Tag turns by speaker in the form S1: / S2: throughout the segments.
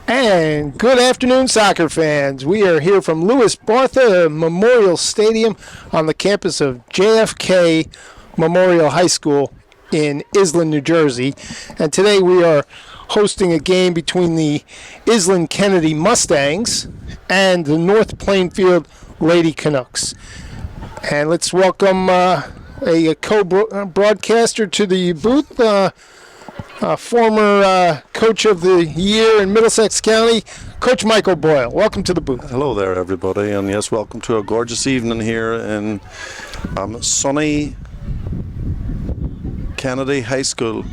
S1: And good afternoon, soccer fans. We are here from Louis Bartha Memorial Stadium on the campus of JFK Memorial High School in Island, New Jersey. And today we are hosting a game between the Island Kennedy Mustangs and the North Plainfield Lady Canucks. And let's welcome a co-broadcaster to the booth, former coach of the year in Middlesex County, Coach Michael Boyle. Welcome to the booth.
S2: Hello there, everybody, and yes, welcome to a gorgeous evening here in sunny Kennedy High School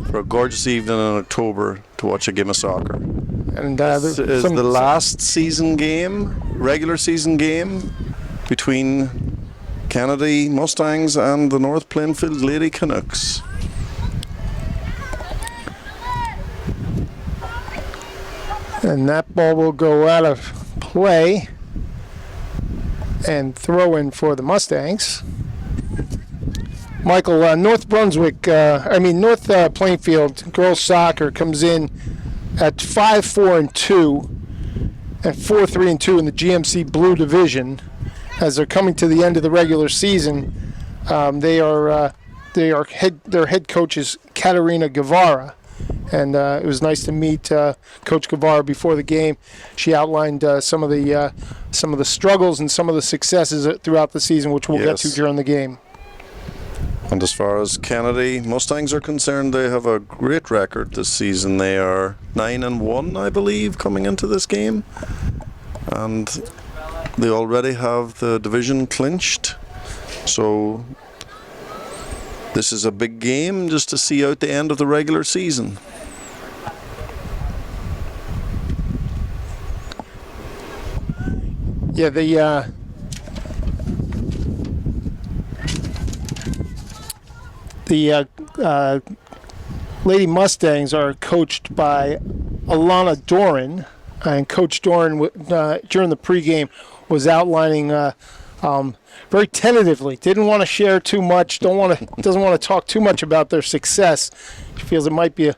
S2: for a gorgeous evening in October to watch a game of soccer.
S1: And
S2: this is the last season game, regular season game, between Kennedy Mustangs and the North Plainfield Lady Canucks.
S1: And that ball will go out of play and throw in for the Mustangs. Michael, North Plainfield girls soccer comes in at 5-4-2 and 4-3-2 in the GMC Blue Division. As they're coming to the end of the regular season, their head coach is Katerina Guevara. And it was nice to meet Coach Guevara before the game. She outlined some of the struggles and some of the successes throughout the season, which we'll get to during the game.
S2: And as far as Kennedy Mustangs are concerned, they have a great record this season. They are 9-1, I believe, coming into this game, and they already have the division clinched. So this is a big game just to see out the end of the regular season.
S1: Yeah, the Lady Mustangs are coached by Alana Doran, and Coach Doran during the pregame was outlining very tentatively. Didn't want to share too much. Doesn't want to talk too much about their success. She feels it might be a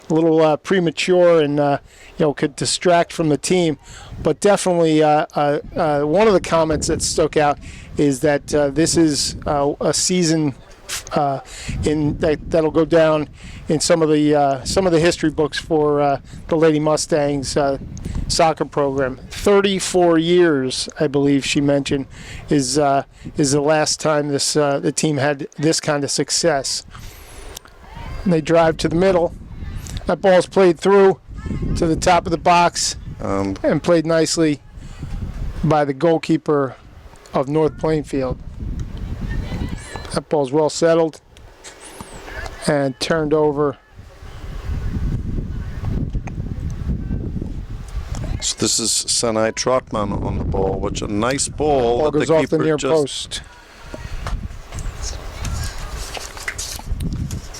S1: little premature and could distract from the team. But definitely, one of the comments that stuck out is that this is a season that'll go down in some of the history books for the Lady Mustangs soccer program. 34 years, I believe she mentioned, is the last time the team had this kind of success. And they drive to the middle. That ball's played through to the top of the box and played nicely by the goalkeeper of North Plainfield. That ball's well settled and turned over.
S2: So this is Sanai Trotman on the ball, which a nice ball.
S1: Ball goes off the near post.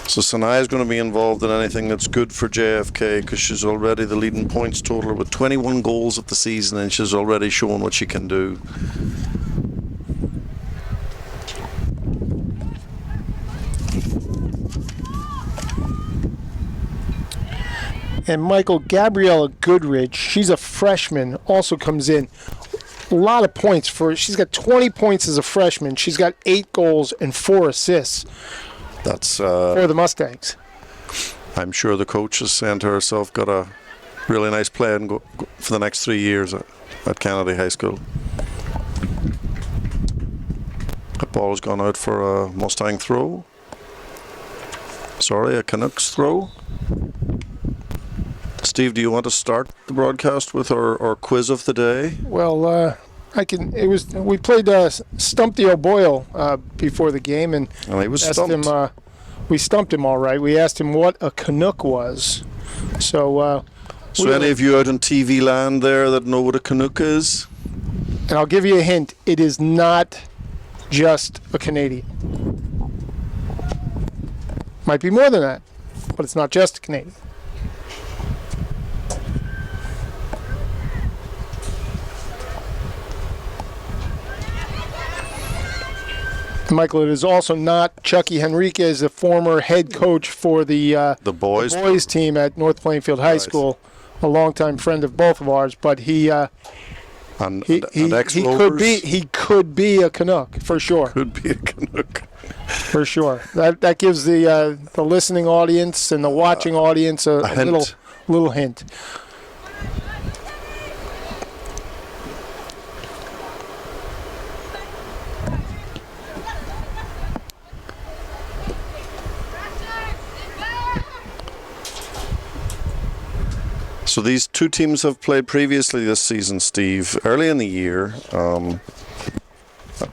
S2: So Sanai is going to be involved in anything that's good for JFK because she's already the leading points totaler with 21 goals of the season, and she's already shown what she can do.
S1: And Michael, Gabriella Goodridge, she's a freshman, also comes in. A lot of points she's got 20 points as a freshman. She's got 8 goals and 4 assists.
S2: That's
S1: for the Mustangs.
S2: I'm sure the coach has saying to herself, got a really nice plan for the next 3 years at Kennedy High School. The ball's gone out for a Mustang throw. Sorry, a Canucks throw. Steve, do you want to start the broadcast with our quiz of the day?
S1: Well, I can. We played Stump the O'Boyle before the game, and
S2: he was stumped.
S1: We stumped him all right. We asked him what a Canuck was. So
S2: any of you out in TV land there that know what a Canuck is?
S1: And I'll give you a hint. It is not just a Canadian. Might be more than that, but it's not just a Canadian. Michael, it is also not Chucky Henriquez, the former head coach for the boys team at North Plainfield High School, a longtime friend of both of ours, but he could be a Canuck for sure.
S2: Could be a Canuck.
S1: For sure. That gives the listening audience and the watching audience a little hint.
S2: So these two teams have played previously this season, Steve, early in the year. And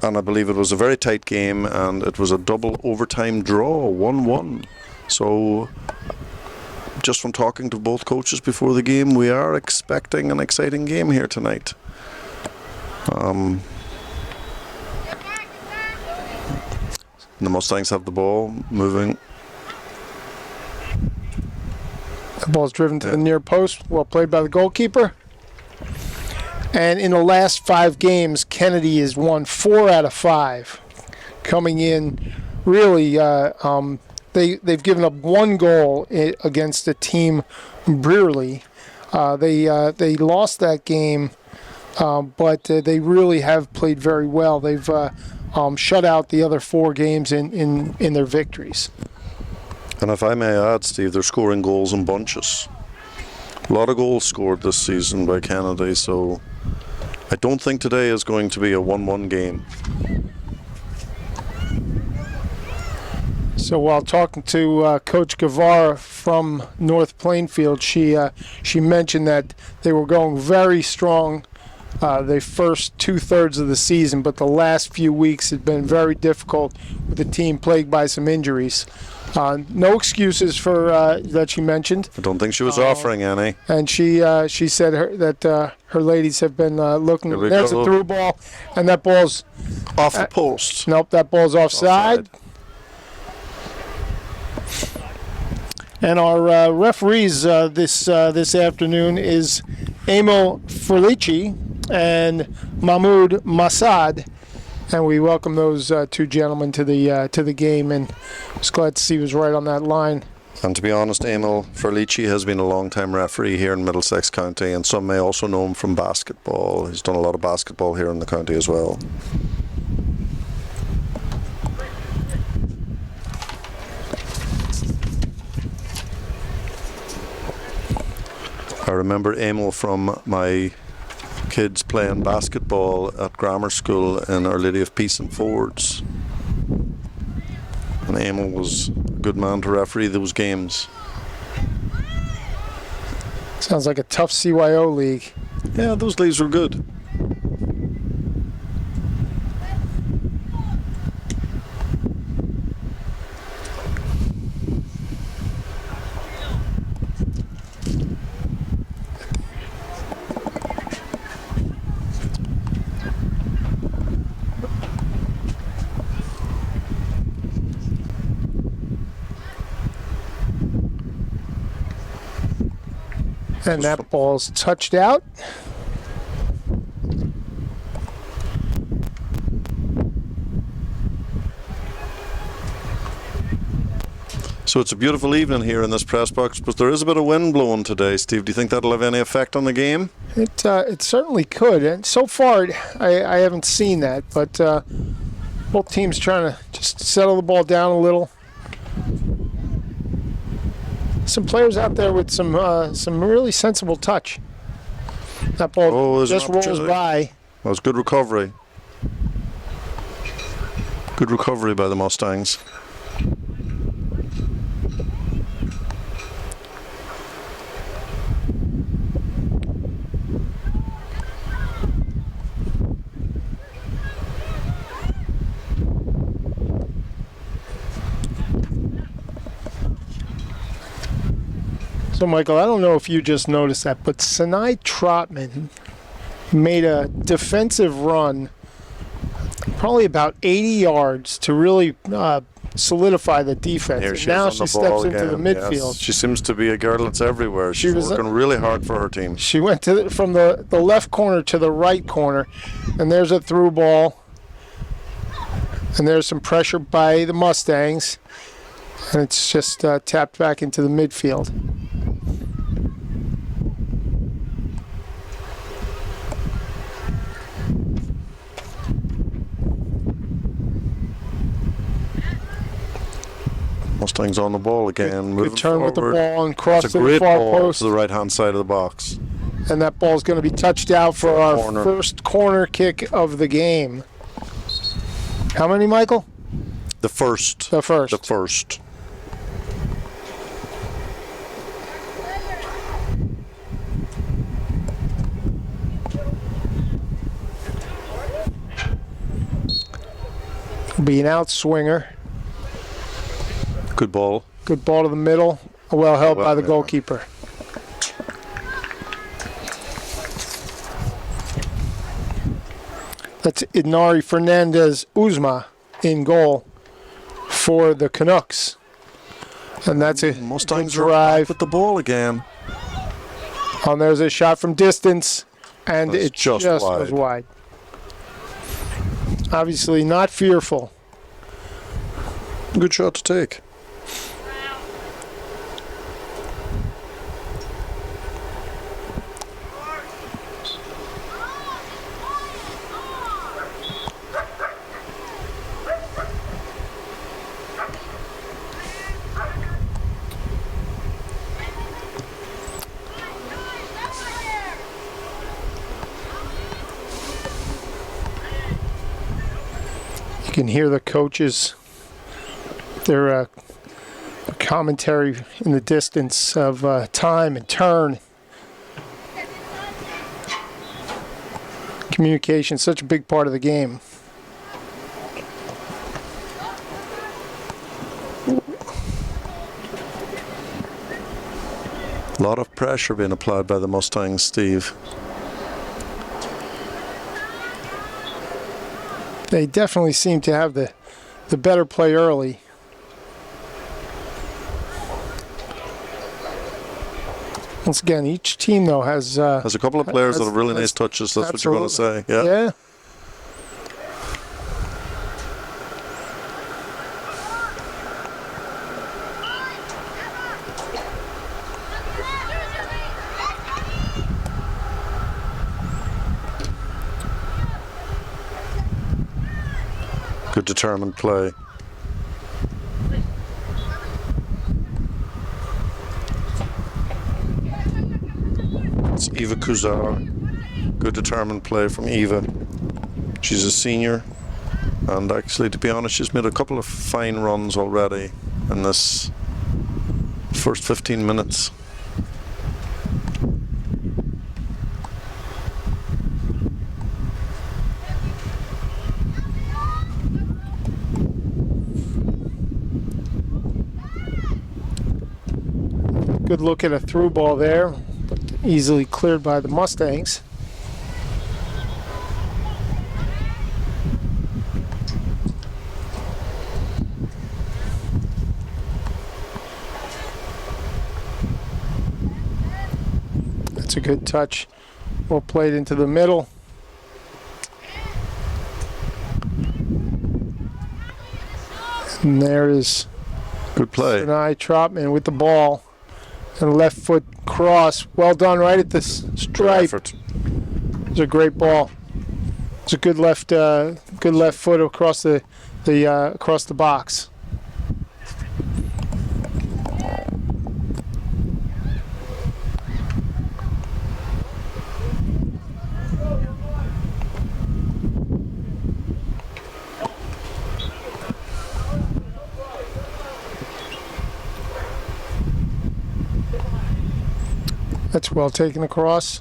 S2: I believe it was a very tight game, and it was a double overtime draw, 1-1. So, just from talking to both coaches before the game, we are expecting an exciting game here tonight. The Mustangs have the ball moving.
S1: The ball's driven to the near post, well played by the goalkeeper. And in the last 5 games, Kennedy has won 4 out of 5. Coming in, really, they've given up 1 goal against the team Brearley. They lost that game, but they really have played very well. They've shut out the other 4 games in their victories.
S2: And if I may add, Steve, they're scoring goals in bunches. A lot of goals scored this season by Kennedy, so I don't think today is going to be a 1-1 game.
S1: So while talking to Coach Guevara from North Plainfield, she mentioned that they were going very strong the first 2/3 of the season, but the last few weeks had been very difficult with the team plagued by some injuries. No excuses for that she mentioned.
S2: I don't think she was offering any.
S1: And she said that her ladies have been looking. There's a through ball, and that ball's
S2: off the post.
S1: Nope, that ball's offside. And our referees this afternoon is Emil Ferlici and Mahmoud Masad. And we welcome those 2 gentlemen to the game, and I was glad to see he was right on that line.
S2: And to be honest, Emil Ferlici has been a long-time referee here in Middlesex County, and some may also know him from basketball. He's done a lot of basketball here in the county as well. I remember Emil from my kids playing basketball at grammar school in Our Lady of Peace and Fords. And Emil was a good man to referee those games.
S1: Sounds like a tough CYO league.
S2: Yeah, those leagues were good.
S1: And that ball's touched out.
S2: So it's a beautiful evening here in this press box, but there is a bit of wind blowing today. Steve, do you think that'll have any effect on the game?
S1: It certainly could. And so far, I haven't seen that. But both teams trying to just settle the ball down a little. Some players out there with some really sensible touch. That ball just rolls by.
S2: That was good recovery. Good recovery by the Mustangs.
S1: So, Michael, I don't know if you just noticed that, but Sinai Trotman made a defensive run probably about 80 yards to really solidify the defense. And now she steps into the midfield.
S2: Yes. She seems to be a girl that's everywhere. She's working really hard for her team.
S1: She went from the left corner to the right corner, and there's a through ball. And there's some pressure by the Mustangs, and it's just tapped back into the midfield.
S2: Mustangs on the ball again.
S1: Good
S2: moving
S1: turn with the
S2: forward.
S1: ball and cross
S2: It's
S1: to
S2: a
S1: the
S2: great
S1: far
S2: ball
S1: post.
S2: to the right-hand side of the box.
S1: And that ball is going to be touched out for our
S2: Corner.
S1: first corner kick of the game. How many, Michael?
S2: The first.
S1: The first.
S2: The first.
S1: Be an out swinger.
S2: Good ball.
S1: Good ball to the middle. Well held by the
S2: yeah.
S1: goalkeeper. That's Inari Fernandez Uzma in goal for the Canucks. And that's a
S2: Mustangs
S1: good
S2: are
S1: drive.
S2: back with the ball again.
S1: And there's a shot from distance, and
S2: That's
S1: it
S2: just
S1: just
S2: wide.
S1: was wide. Obviously not fearful.
S2: Good shot to take.
S1: You can hear the coaches, their commentary in the distance of time and turn. Communication, such a big part of the game.
S2: A lot of pressure being applied by the Mustangs, Steve.
S1: They definitely seem to have the better play early. Once again, each team though has
S2: There's a couple of players that have really
S1: has-
S2: nice touches. That's what you're going to say. Yeah.
S1: yeah.
S2: Good determined play. It's Eva Kuzar. Good determined play from Eva. She's a senior, and actually, to be honest, she's made a couple of fine runs already in this first 15 minutes.
S1: Good look at a through ball there, but easily cleared by the Mustangs. That's a good touch. Well played into the middle. And there is
S2: Good play.
S1: Sinai Trotman with the ball. And left foot cross. Well done right at the
S2: Good
S1: stripe.
S2: effort.
S1: It's a great ball. It's a good left foot across the box. That's well taken across.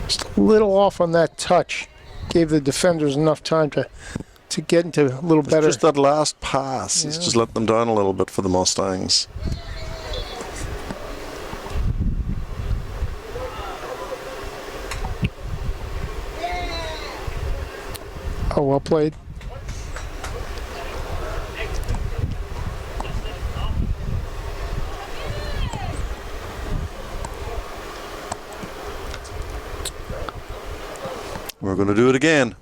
S1: Just a little off on that touch. Gave the defenders enough time to get into a little better.
S2: Just that last pass. It's
S1: Yeah.
S2: just let them down a little bit for the Mustangs.
S1: Oh, well played.
S2: We're going to do it again.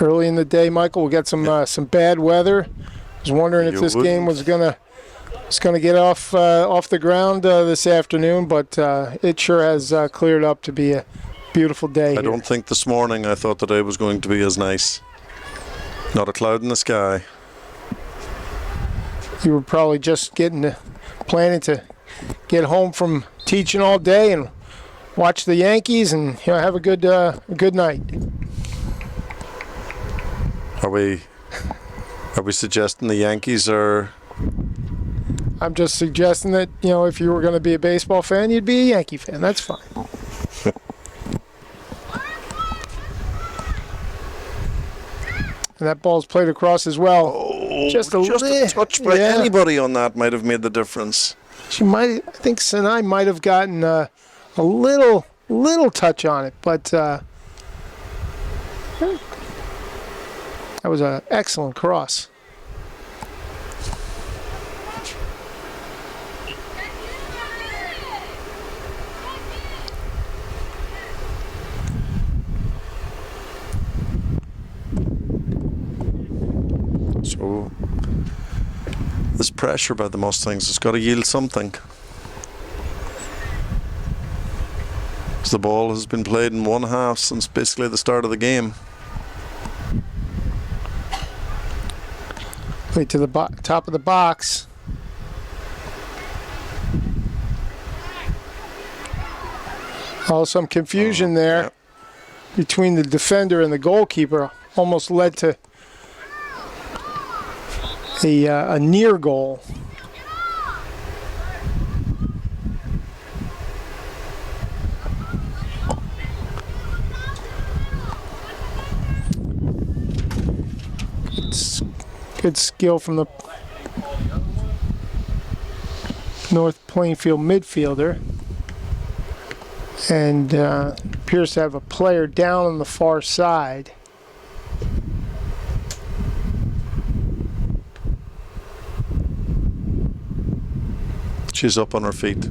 S1: Early in the day, Michael, we'll get some bad weather. I was wondering if this game was gonna get off the ground this afternoon, but it sure has cleared up to be a beautiful day.
S2: I don't think this morning I thought the day was going to be as nice. Not a cloud in the sky.
S1: You were probably just planning to get home from teaching all day and watch the Yankees and have a good night.
S2: Are we suggesting the Yankees are?
S1: I'm just suggesting that if you were going to be a baseball fan, you'd be a Yankee fan. That's fine. And that ball's played across as well.
S2: Oh,
S1: just a
S2: touch by anybody on that might have made the difference.
S1: I think Sinai might have gotten a little touch on it, but that was an excellent cross.
S2: So this pressure by the Mustangs has got to yield something. As the ball has been played in one half since basically the start of the game.
S1: Play to the top of the box. Oh, some confusion there between the defender and the goalkeeper. Almost led to a near goal. It's good skill from the North Plainfield midfielder, and appears to have a player down on the far side.
S2: She's up on her feet.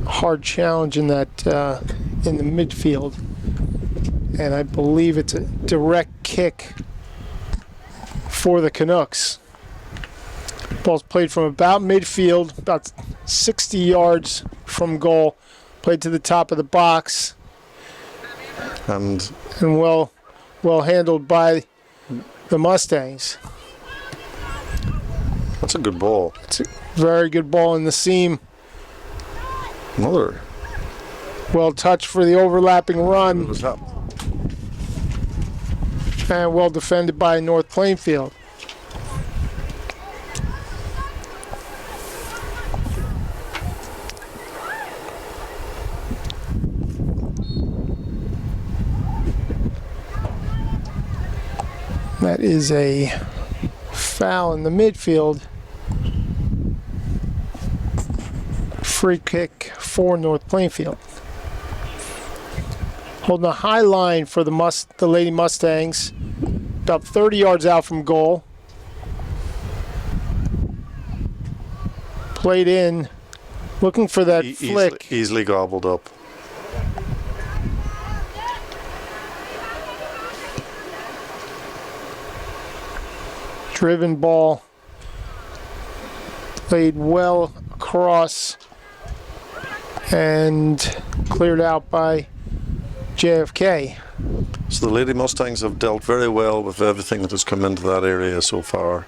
S1: Hard challenge in that in the midfield, and I believe it's a direct kick for the Canucks. Ball's played from about midfield, about 60 yards from goal, played to the top of the box.
S2: And
S1: well handled by the Mustangs.
S2: That's a good ball.
S1: It's a very good ball in the seam.
S2: Another.
S1: Well touched for the overlapping run.
S2: It was up.
S1: And well defended by North Plainfield. That is a foul in the midfield. Free kick for North Plainfield. Holding a high line for the Lady Mustangs. About 30 yards out from goal. Played in. Looking for that flick.
S2: Easily gobbled up.
S1: Driven ball, played well across and cleared out by JFK.
S2: So the Lady Mustangs have dealt very well with everything that has come into that area so far.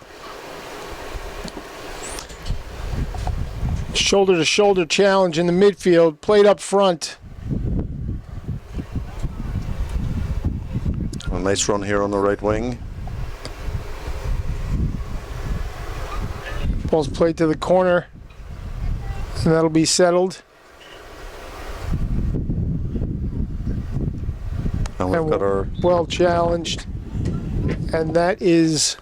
S1: Shoulder to shoulder challenge in the midfield, played up front.
S2: A nice run here on the right wing.
S1: Ball's played to the corner, and that'll be settled.
S2: And we've got our
S1: well challenged, and that is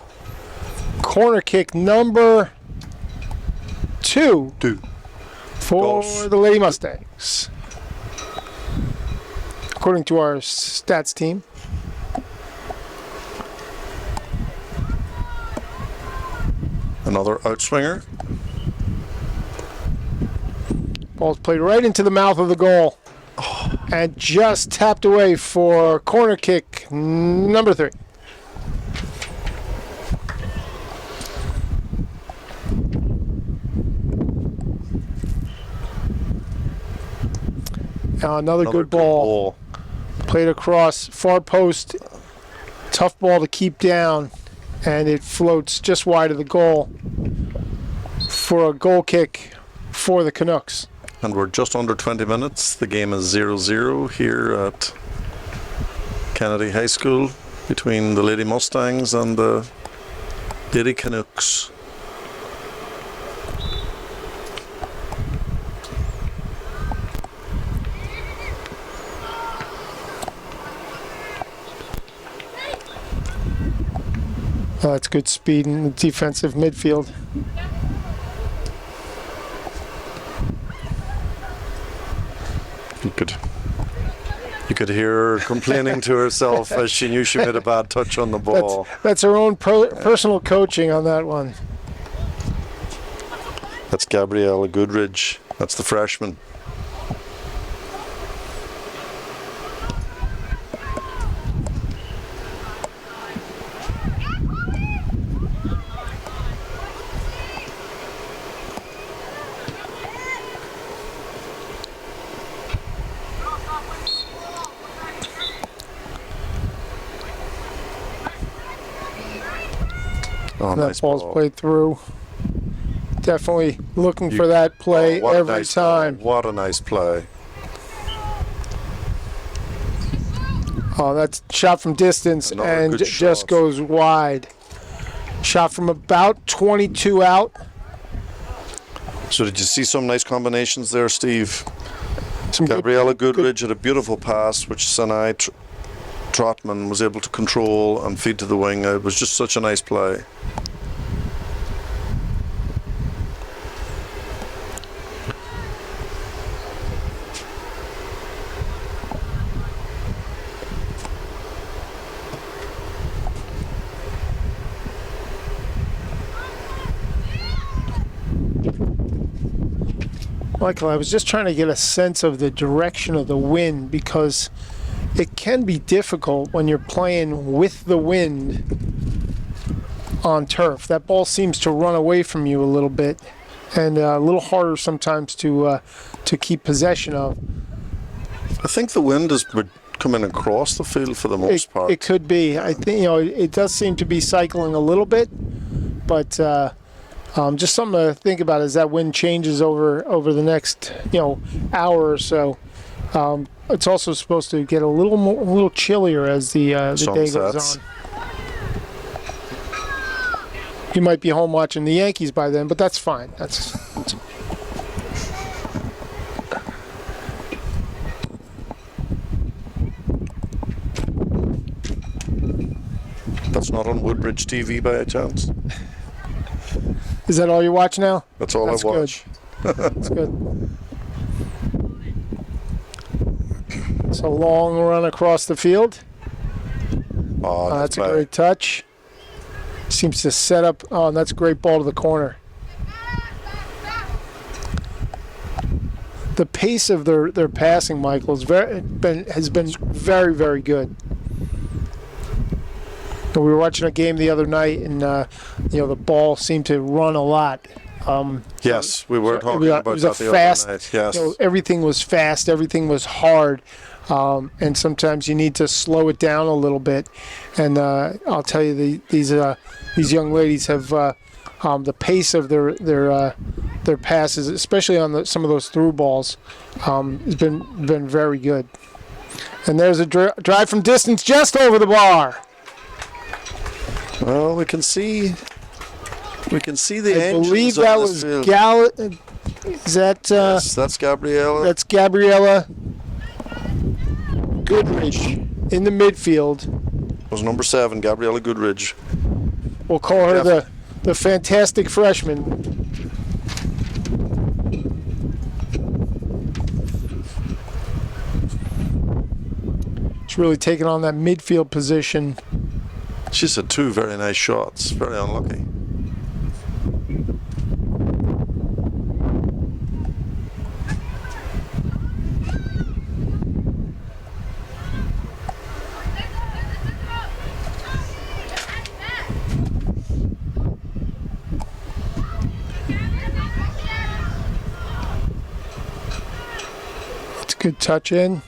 S1: corner kick number two for the Lady Mustangs, according to our stats team.
S2: another outswinger.
S1: Ball's played right into the mouth of the goal. And just tapped away for corner kick number 3. Another good ball. Played across far post. Tough ball to keep down. And it floats just wide of the goal for a goal kick for the Canucks.
S2: And we're just under 20 minutes. The game is 0-0 here at Kennedy High School between the Lady Mustangs and the Lady Canucks.
S1: Oh, that's good speed in the defensive midfield.
S2: You could hear her complaining to herself as she knew she made a bad touch on the ball.
S1: That's her own personal coaching on that one.
S2: That's Gabriella Goodridge. That's the freshman. Oh,
S1: that
S2: nice
S1: ball's
S2: ball.
S1: played through. Definitely looking for that play every time.
S2: What a nice play.
S1: Oh, that's shot from distance
S2: Another
S1: and
S2: good
S1: just
S2: shot.
S1: goes wide. Shot from about 22 out.
S2: So did you see some nice combinations there, Steve?
S1: Some
S2: Gabriella Goodridge had a beautiful pass, which Sinai Trotman was able to control and feed to the wing. It was just such a nice play.
S1: Michael, I was just trying to get a sense of the direction of the wind because it can be difficult when you're playing with the wind on turf. That ball seems to run away from you a little bit and a little harder sometimes to keep possession of.
S2: I think the wind is coming across the field for the most part.
S1: It could be. I think it does seem to be cycling a little bit, but just something to think about as that wind changes over the next hour or so. It's also supposed to get a little chillier as the day goes on. You might be home watching the Yankees by then, but that's fine. That's
S2: not on Woodbridge TV by a chance.
S1: Is that all you watch now?
S2: That's all I watch.
S1: That's good. It's a long run across the field.
S2: Oh,
S1: That's a great touch. Seems to set up. Oh, and that's a great ball to the corner. The pace of their passing, Michael, has been very, very good. We were watching a game the other night, and the ball seemed to run a lot.
S2: Yes, we were talking about that the
S1: fast,
S2: other night. Yes.
S1: Everything was fast. Everything was hard. And sometimes you need to slow it down a little bit. And I'll tell you, these young ladies have the pace of their passes, especially on some of those through balls, has been very good. And there's a drive from distance just over the bar.
S2: Well, we can see the
S1: I
S2: engines
S1: believe that
S2: on
S1: was
S2: this field.
S1: Is that?
S2: Yes, that's Gabriella.
S1: That's Gabriella Goodridge in the midfield.
S2: Was number 7, Gabriella Goodridge.
S1: We'll call her the fantastic freshman. She's really taking on that midfield position.
S2: She's had 2 very nice shots. Very unlucky.
S1: Good touch in.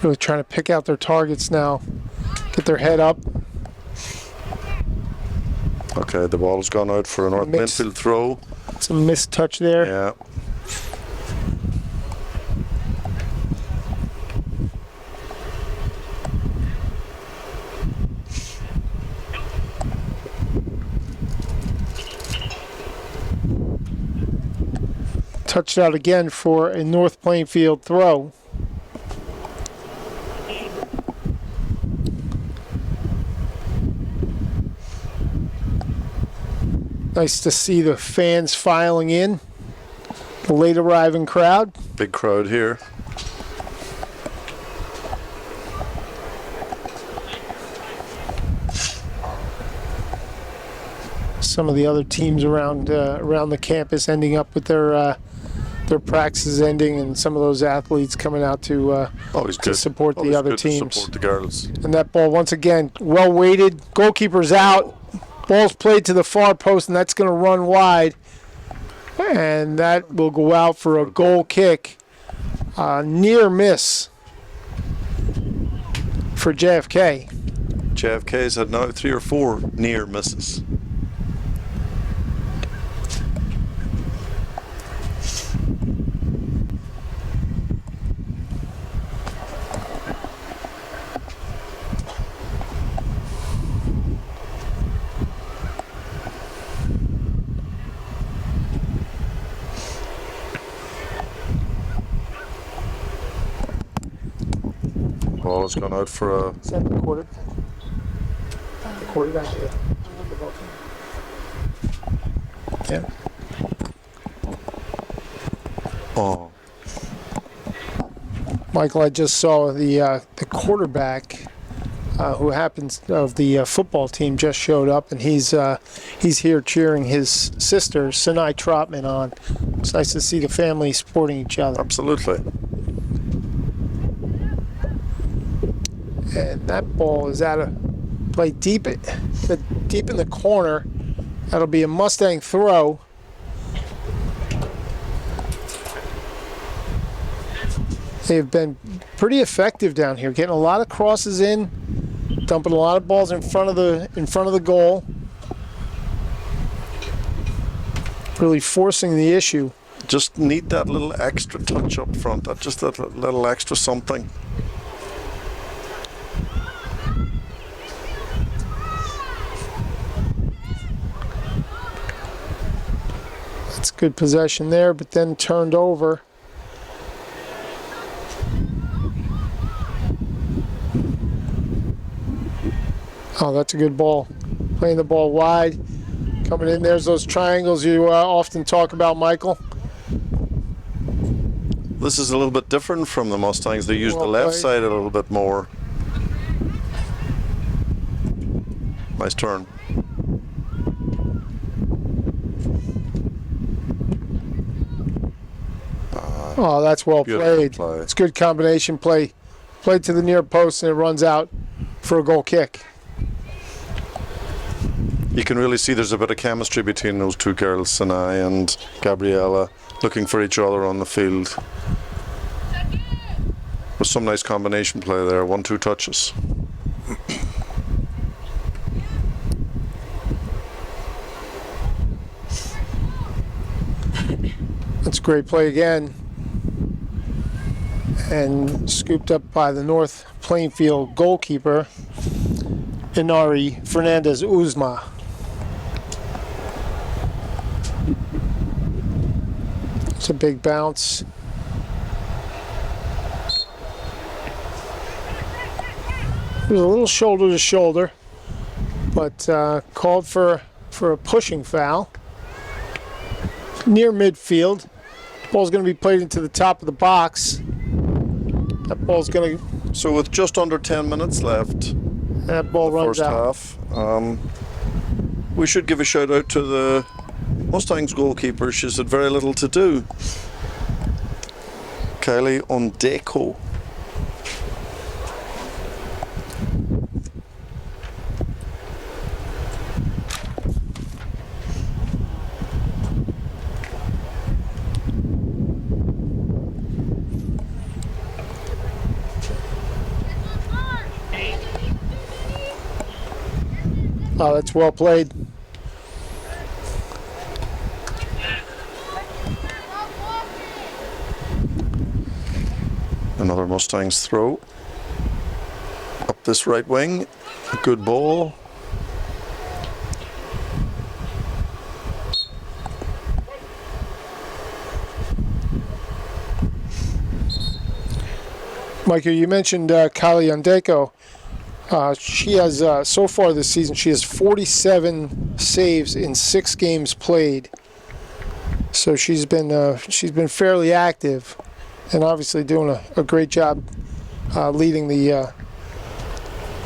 S1: Really trying to pick out their targets now. Get their head up.
S2: Okay, the ball's gone out for a North Plainfield throw.
S1: Some missed touch there.
S2: Yeah.
S1: Touched out again for a North Plainfield throw. Nice to see the fans filing in. The late arriving crowd.
S2: Big crowd here.
S1: Some of the other teams around the campus ending up with their practices ending, and some of those athletes coming out to support the other teams.
S2: Support the girls.
S1: And that ball once again well weighted. Goalkeeper's out. Ball's played to the far post, and that's going to run wide, and that will go out for a goal kick. Near miss for JFK.
S2: JFK's had now 3 or 4 near misses. Ball has gone out for a...
S1: Is that the quarter? The quarterback, yeah.
S2: Oh.
S1: Michael, I just saw the quarterback who happens of the football team just showed up, and he's here cheering his sister, Sinai Trotman, on. It's nice to see the family supporting each other.
S2: Absolutely.
S1: And that ball is out of play deep in the corner. That'll be a Mustang throw. They've been pretty effective down here, getting a lot of crosses in, dumping a lot of balls in front of the goal. Really forcing the issue.
S2: Just need that little extra touch up front. That little extra something.
S1: That's good possession there, but then turned over. Oh, that's a good ball. Playing the ball wide. Coming in, there's those triangles you often talk about, Michael.
S2: This is a little bit different from the Mustangs. They use the left side a little bit more. Nice turn.
S1: Oh, that's well played.
S2: Play.
S1: It's good combination play. Played to the near post, and it runs out for a goal kick.
S2: You can really see there's a bit of chemistry between those two girls, Sinai and Gabriella, looking for each other on the field. With some nice combination play there, 1-2 touches.
S1: That's a great play again. And scooped up by the North Plainfield goalkeeper, Inari Fernandez Uzma. It's a big bounce. It was a little shoulder to shoulder, but called for a pushing foul. Near midfield. Ball's going to be played into the top of the box. That ball's going to...
S2: So with just under 10 minutes left,
S1: that ball runs out.
S2: First half, we should give a shout out to the Mustangs goalkeeper. She's had very little to do. Kylie Ondeko.
S1: Oh, that's well played.
S2: Another Mustangs throw. Up this right wing. Good ball.
S1: Michael, you mentioned Kylie Ondeko. She has, so far this season, she has 47 saves in 6 games played. So she's been fairly active, and obviously doing a great job leading the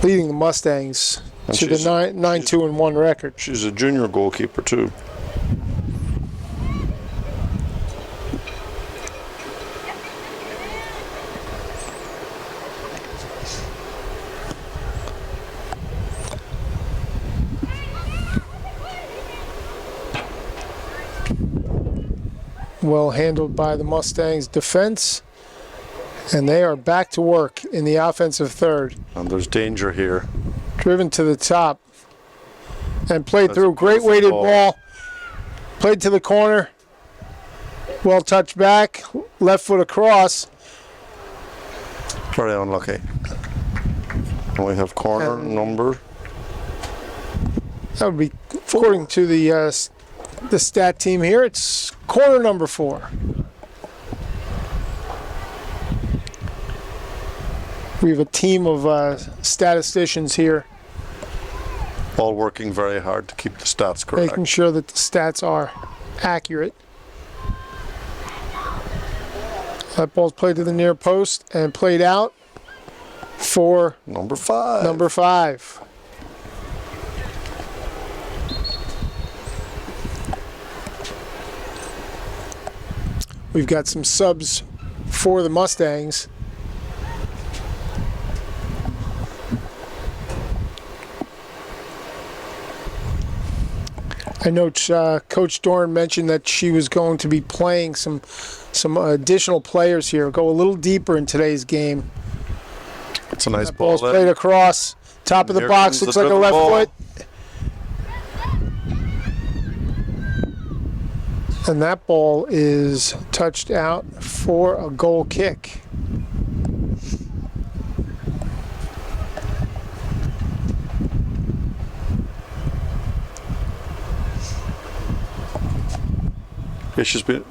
S1: Mustangs
S2: And
S1: to the 9-2-1 record.
S2: She's a junior goalkeeper too.
S1: Well handled by the Mustangs defense, and they are back to work in the offensive third.
S2: And there's danger here.
S1: Driven to the top and played
S2: That's
S1: through.
S2: a
S1: Great
S2: beautiful
S1: weighted
S2: ball.
S1: ball. Played to the corner. Well touched back. Left foot across.
S2: Very unlucky. And we have corner number.
S1: That would be, according to the stat team here, it's corner number 4. We have a team of statisticians here
S2: All working very hard to keep the stats correct.
S1: making sure that the stats are accurate. That ball's played to the near post and played out for
S2: Number 5.
S1: number 5. We've got some subs for the Mustangs. I know Coach Dorn mentioned that she was going to be playing some additional players here. Go a little deeper in today's game.
S2: It's a nice
S1: That
S2: ball.
S1: ball's played across. Top of the
S2: Here
S1: box,
S2: comes
S1: looks
S2: the
S1: like a
S2: dribble
S1: left
S2: ball.
S1: foot. And that ball is touched out for a goal kick.
S2: Yeah, she's been.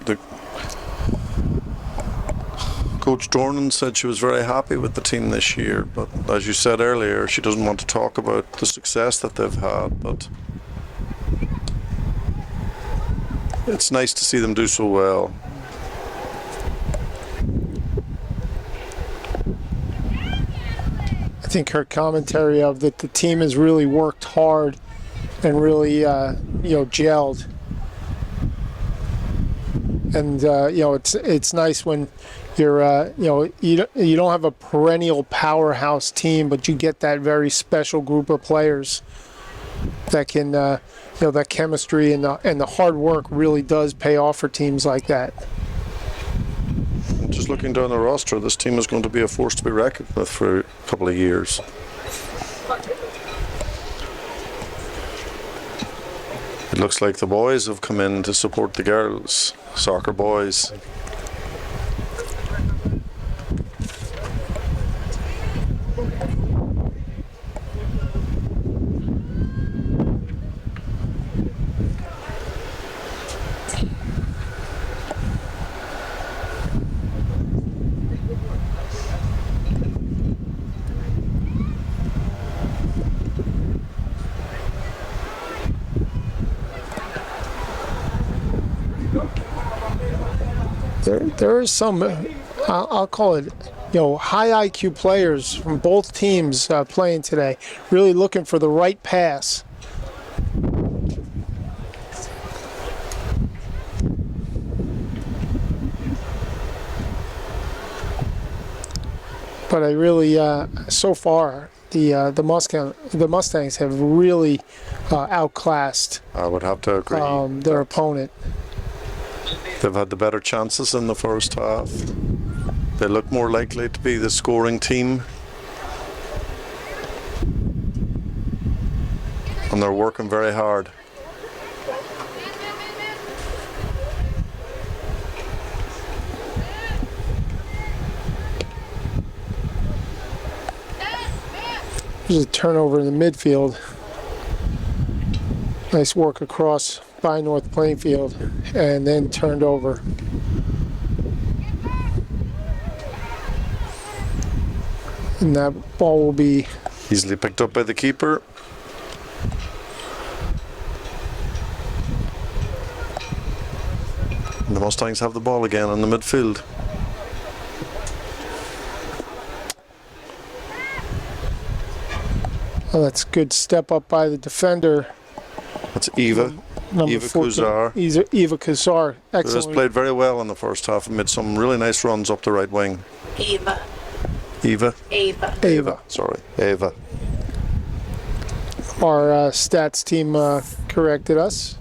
S2: Coach Dornan said she was very happy with the team this year, but as you said earlier, she doesn't want to talk about the success that they've had. But it's nice to see them do so well.
S1: I think her commentary of that the team has really worked hard and really gelled. And it's nice when you're you don't have a perennial powerhouse team, but you get that very special group of players that can that chemistry and the hard work really does pay off for teams like that.
S2: Just looking down the roster, this team is going to be a force to be reckoned with for a couple of years. It looks like the boys have come in to support the girls, soccer boys.
S1: There is some, I'll call it, high IQ players from both teams playing today, really looking for the right pass. But I really, so far, the Mustangs have really outclassed
S2: I would have to agree.
S1: their opponent.
S2: They've had the better chances in the first half. They look more likely to be the scoring team. and they're working very hard.
S1: There's a turnover in the midfield. Nice work across by North Plainfield, and then turned over. And that ball will be
S2: Easily picked up by the keeper. And the Mustangs have the ball again in the midfield.
S1: oh, that's a good step up by the defender.
S2: That's Eva.
S1: Number
S2: Eva
S1: 14,
S2: Kuzar.
S1: Eva Kuzar.
S2: Who has
S1: Excellent.
S2: played very well in the first half and made some really nice runs up the right wing.
S3: Ava.
S2: Eva?
S1: Ava.
S2: Sorry, Eva.
S1: Our stats team corrected us.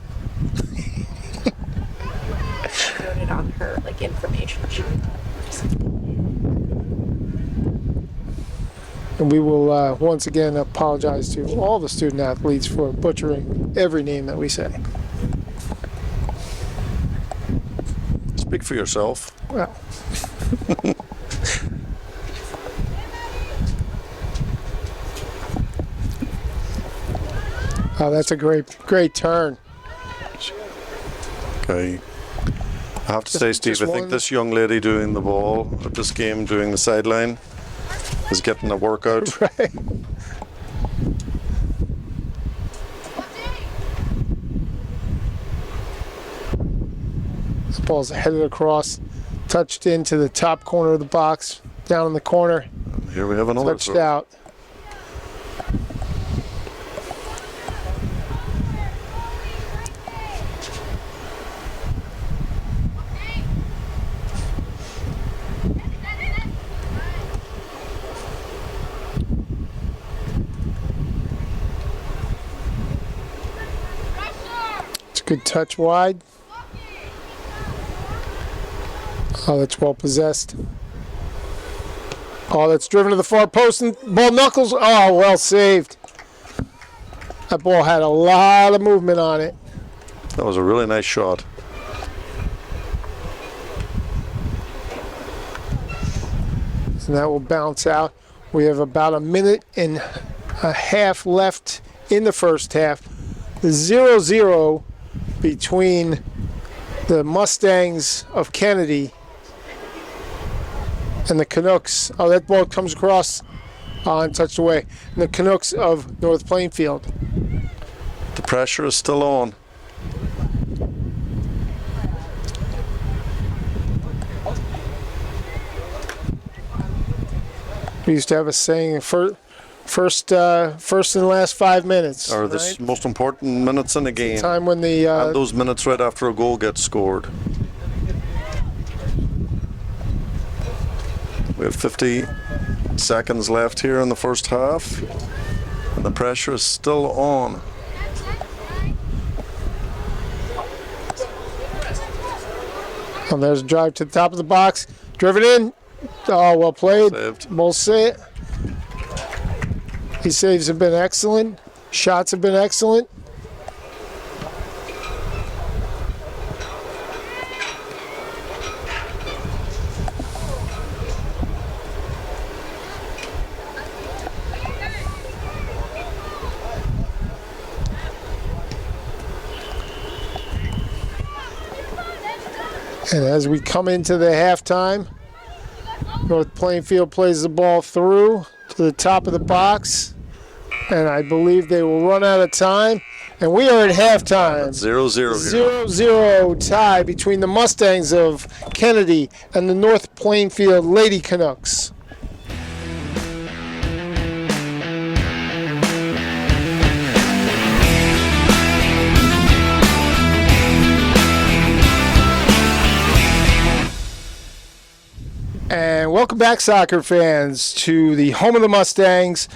S3: Wrote it on her like information sheet.
S1: And we will once again apologize to all the student athletes for butchering every name that we say.
S2: Speak for yourself.
S1: Well, oh, that's a great turn.
S2: Okay. I have to say, Steve, I think
S1: one-
S2: this young lady doing the ball at this game, doing the sideline, is getting a workout.
S1: Right. This ball's headed across, touched into the top corner of the box, down in the corner,
S2: And here we have another
S1: touched
S2: throw.
S1: out. It's a good touch wide. Oh, that's well possessed. Oh, that's driven to the far post and ball knuckles. Oh, well saved. That ball had a lot of movement on it.
S2: That was a really nice shot.
S1: So that will bounce out. We have about a minute and a half left in the first half. 0-0 between the Mustangs of Kennedy and the Canucks. Oh, that ball comes across and touched away. And the Canucks of North Plainfield.
S2: The pressure is still on.
S1: We used to have a saying, first and last 5 minutes.
S2: Or the
S1: right?
S2: most important minutes in the game.
S1: Time when the
S2: And those minutes right after a goal gets scored. We have 50 seconds left here in the first half. And the pressure is still on.
S1: oh, there's a drive to the top of the box, driven in. Oh, well played.
S2: Saved.
S1: We'll say it. His saves have been excellent. Shots have been excellent. And as we come into the halftime, North Plainfield plays the ball through to the top of the box. And I believe they will run out of time. And we are at halftime.
S2: 0-0 here.
S1: 0-0 tie between the Mustangs of Kennedy and the North Plainfield Lady Canucks. And welcome back, soccer fans, to the home of the Mustangs,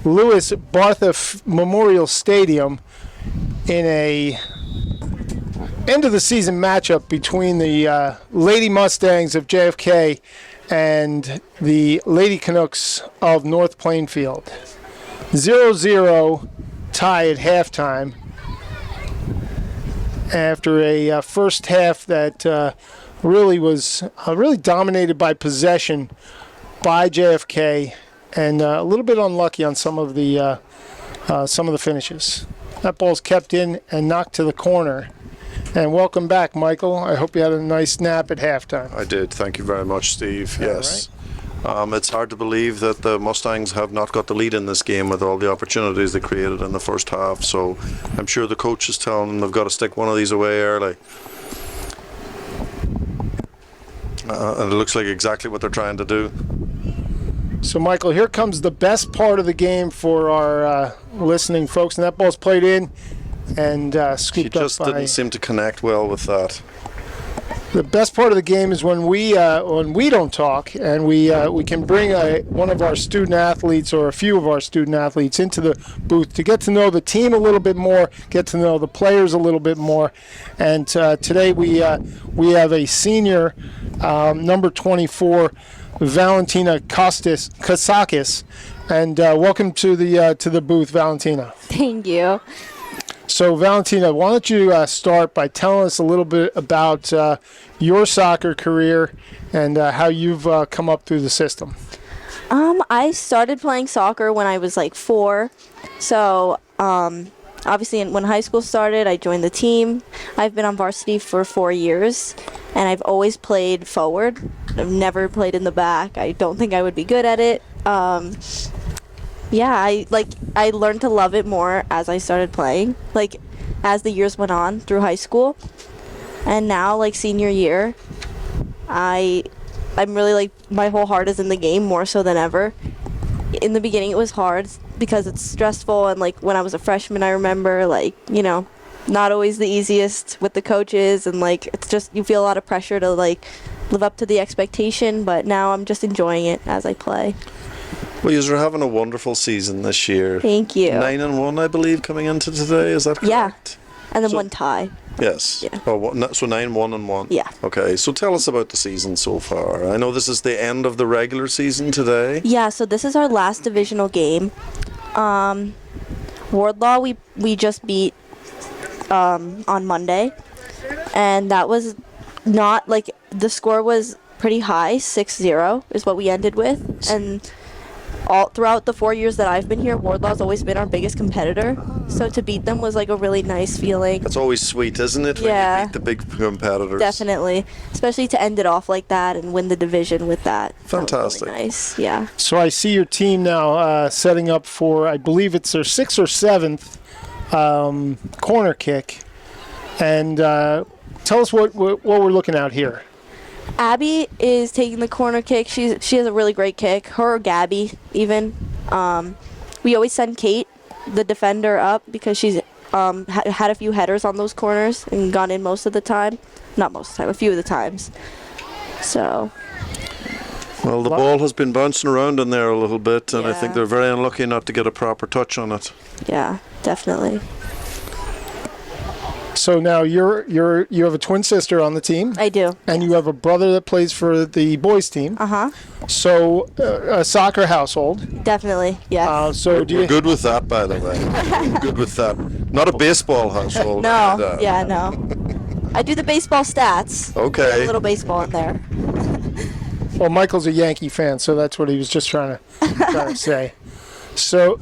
S1: Lewis Bartha Memorial Stadium, in a end of the season matchup between the Lady Mustangs of JFK and the Lady Canucks of North Plainfield. 0-0 tie at halftime after a first half that really was really dominated by possession by JFK, and a little bit unlucky on some of the finishes. That ball's kept in and knocked to the corner. And welcome back, Michael. I hope you had a nice nap at halftime.
S2: I did. Thank you very much, Steve. Yes. It's hard to believe that the Mustangs have not got the lead in this game with all the opportunities they created in the first half. So I'm sure the coach is telling them they've got to stick one of these away early. And it looks like exactly what they're trying to do.
S1: So, Michael, here comes the best part of the game for our listening folks. And that ball's played in and scooped up by...
S2: He just didn't seem to connect well with that.
S1: The best part of the game is when we don't talk and we can bring one of our student athletes or a few of our student athletes into the booth to get to know the team a little bit more, get to know the players a little bit more. And today we have a senior, number 24, Valentina Kasakis, and welcome to the booth, Valentina.
S4: Thank you.
S1: So, Valentina, why don't you start by telling us a little bit about your soccer career and how you've come up through the system?
S4: I started playing soccer when I was like 4. So, obviously, when high school started, I joined the team. I've been on varsity for 4 years, and I've always played forward. I've never played in the back. I don't think I would be good at it. Yeah, I learned to love it more as I started playing, like as the years went on through high school. And now, like senior year, I'm really like my whole heart is in the game more so than ever. In the beginning it was hard because it's stressful, and like when I was a freshman I remember not always the easiest with the coaches, and like it's just you feel a lot of pressure to like live up to the expectation, but now I'm just enjoying it as I play.
S2: Well, you're having a wonderful season this year.
S4: Thank you.
S2: 9-1, I believe, coming into today. Is that correct?
S4: Yeah. And then one tie.
S2: Yes.
S4: Yeah.
S2: Oh, so 9-1-1.
S4: Yeah.
S2: Okay. So tell us about the season so far. I know this is the end of the regular season today.
S4: Yeah. So this is our last divisional game. Wardlaw, we just beat on Monday, and that was not like the score was pretty high. 6-0 is what we ended with, and all throughout the 4 years that I've been here, Wardlaw's always been our biggest competitor. So to beat them was like a really nice feeling.
S2: That's always sweet, isn't it? When
S4: Yeah.
S2: you beat the big competitors.
S4: Definitely, especially to end it off like that and win the division with that.
S2: Fantastic.
S4: That was really nice. Yeah.
S1: So I see your team now setting up for, I believe it's their 6th or 7th corner kick. And tell us what we're looking at here.
S4: Abby is taking the corner kick. She has a really great kick. Her or Gabby, even. We always send Kate, the defender, up because she's had a few headers on those corners and gone in most of the time. Not most of the time, a few of the times. So.
S2: Well, the ball has been bouncing around in there a little bit, and I
S4: Yeah.
S2: think they're very unlucky not to get a proper touch on it.
S4: Yeah, definitely.
S1: So now you have a twin sister on the team,
S4: I do.
S1: and you have a brother that plays for the boys team.
S4: Uh-huh.
S1: So a soccer household.
S4: Definitely, yes.
S1: So do
S2: We're
S1: you?
S2: good with that, by the way. We're good with that. Not a baseball household.
S4: No, yeah, no. I do the baseball stats.
S2: Okay.
S4: A little baseball in there.
S1: Well, Michael's a Yankee fan, so that's what he was just trying to say. So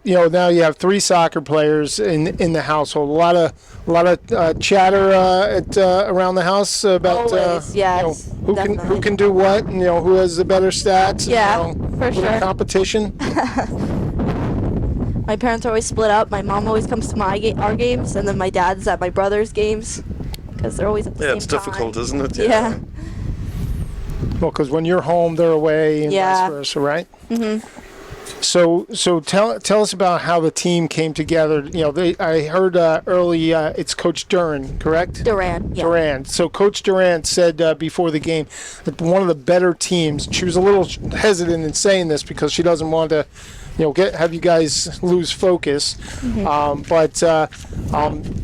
S1: now you have 3 soccer players in the household. A lot of chatter around the house about
S4: Always, yes,
S1: who
S4: definitely.
S1: can do what, and who has the better stats.
S4: Yeah, for
S1: little
S4: sure.
S1: competition.
S4: My parents are always split up. My mom always comes to our games, and then my dad's at my brother's games because they're always at the
S2: Yeah,
S4: same
S2: it's difficult,
S4: time.
S2: isn't it?
S4: Yeah.
S1: Well, because when you're home, they're away, and
S4: Yeah.
S1: vice versa, right? Mm-hmm. So tell us about how the team came together. I heard early it's Coach Duran, correct?
S4: Duran. Yeah.
S1: Duran. So Coach Duran said before the game that one of the better teams. She was a little hesitant in saying this because she doesn't want to, have you guys lose focus.
S4: Mm-hmm.
S1: But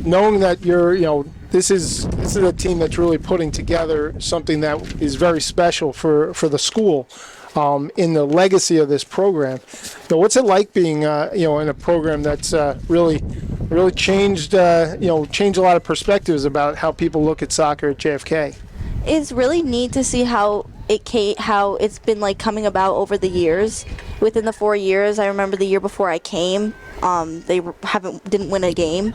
S1: knowing that you're, this is a team that's really putting together something that is very special for the school. in the legacy of this program. So what's it like being, in a program that's really changed, changed a lot of perspectives about how people look at soccer at JFK?
S4: It's really neat to see how it's been like coming about over the years. Within the 4 years, I remember the year before I came, they didn't win a game,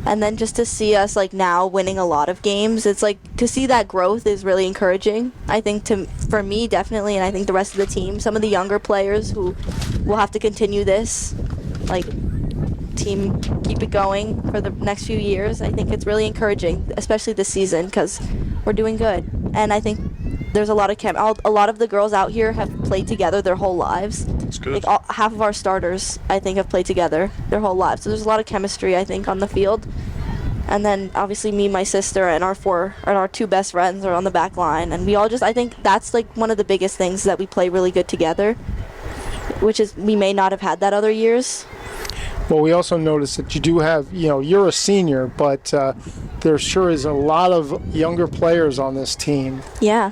S4: and then just to see us like now winning a lot of games, it's like to see that growth is really encouraging. I think for me definitely, and I think the rest of the team, some of the younger players who will have to continue this, like team keep it going for the next few years. I think it's really encouraging, especially this season, because we're doing good, and I think there's a lot of a lot of the girls out here have played together their whole lives.
S2: That's good.
S4: Like half of our starters, I think, have played together their whole lives. So there's a lot of chemistry, I think, on the field. And then obviously me, my sister, and our two best friends are on the back line, and we all I think that's like one of the biggest things, that we play really good together, which is we may not have had that other years.
S1: Well, we also noticed that you do have, you're a senior, but there sure is a lot of younger players on this team.
S4: Yeah.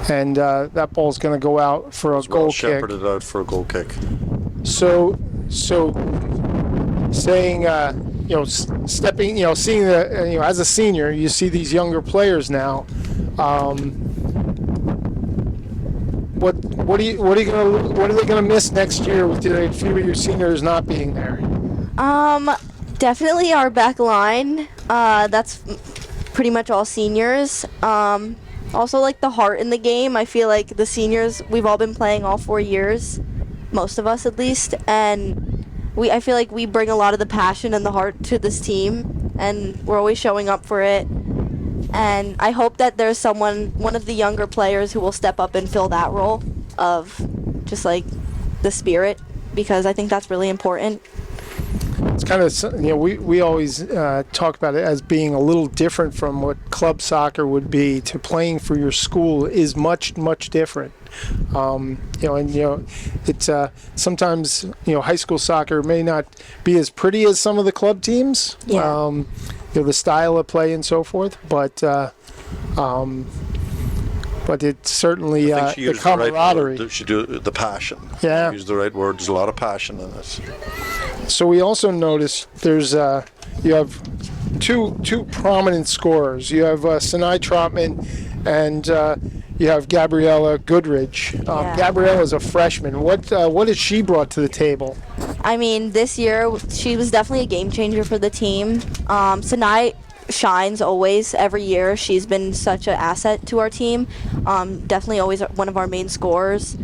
S1: And that ball's going to go out for a goal kick.
S2: Shepherded out for a goal kick.
S1: So saying, stepping, seeing the, as a senior, you see these younger players now. What are they gonna miss next year with a few of your seniors not being there?
S4: Definitely our back line. That's pretty much all seniors. Also, like the heart in the game. I feel like the seniors, we've all been playing all 4 years, most of us at least, and I feel like we bring a lot of the passion and the heart to this team, and we're always showing up for it. And I hope that there's one of the younger players who will step up and fill that role of just like the spirit, because I think that's really important.
S1: It's kind of, we always talk about it as being a little different from what club soccer would be. To playing for your school is much, much different. It's sometimes, high school soccer may not be as pretty as some of the club teams.
S4: Yeah.
S1: The style of play and so forth, but it's certainly
S2: I think she
S1: the
S2: used the right
S1: camaraderie.
S2: word. She do the passion.
S1: Yeah.
S2: She used the right word. There's a lot of passion in it.
S1: So we also noticed there's you have two prominent scorers. You have Sinai Trotman and you have Gabriella Goodridge.
S4: Yeah.
S1: Gabriella's a freshman. What has she brought to the table?
S4: I mean, this year she was definitely a game changer for the team. Sinai shines always, every year. She's been such an asset to our team. Definitely always one of our main scorers,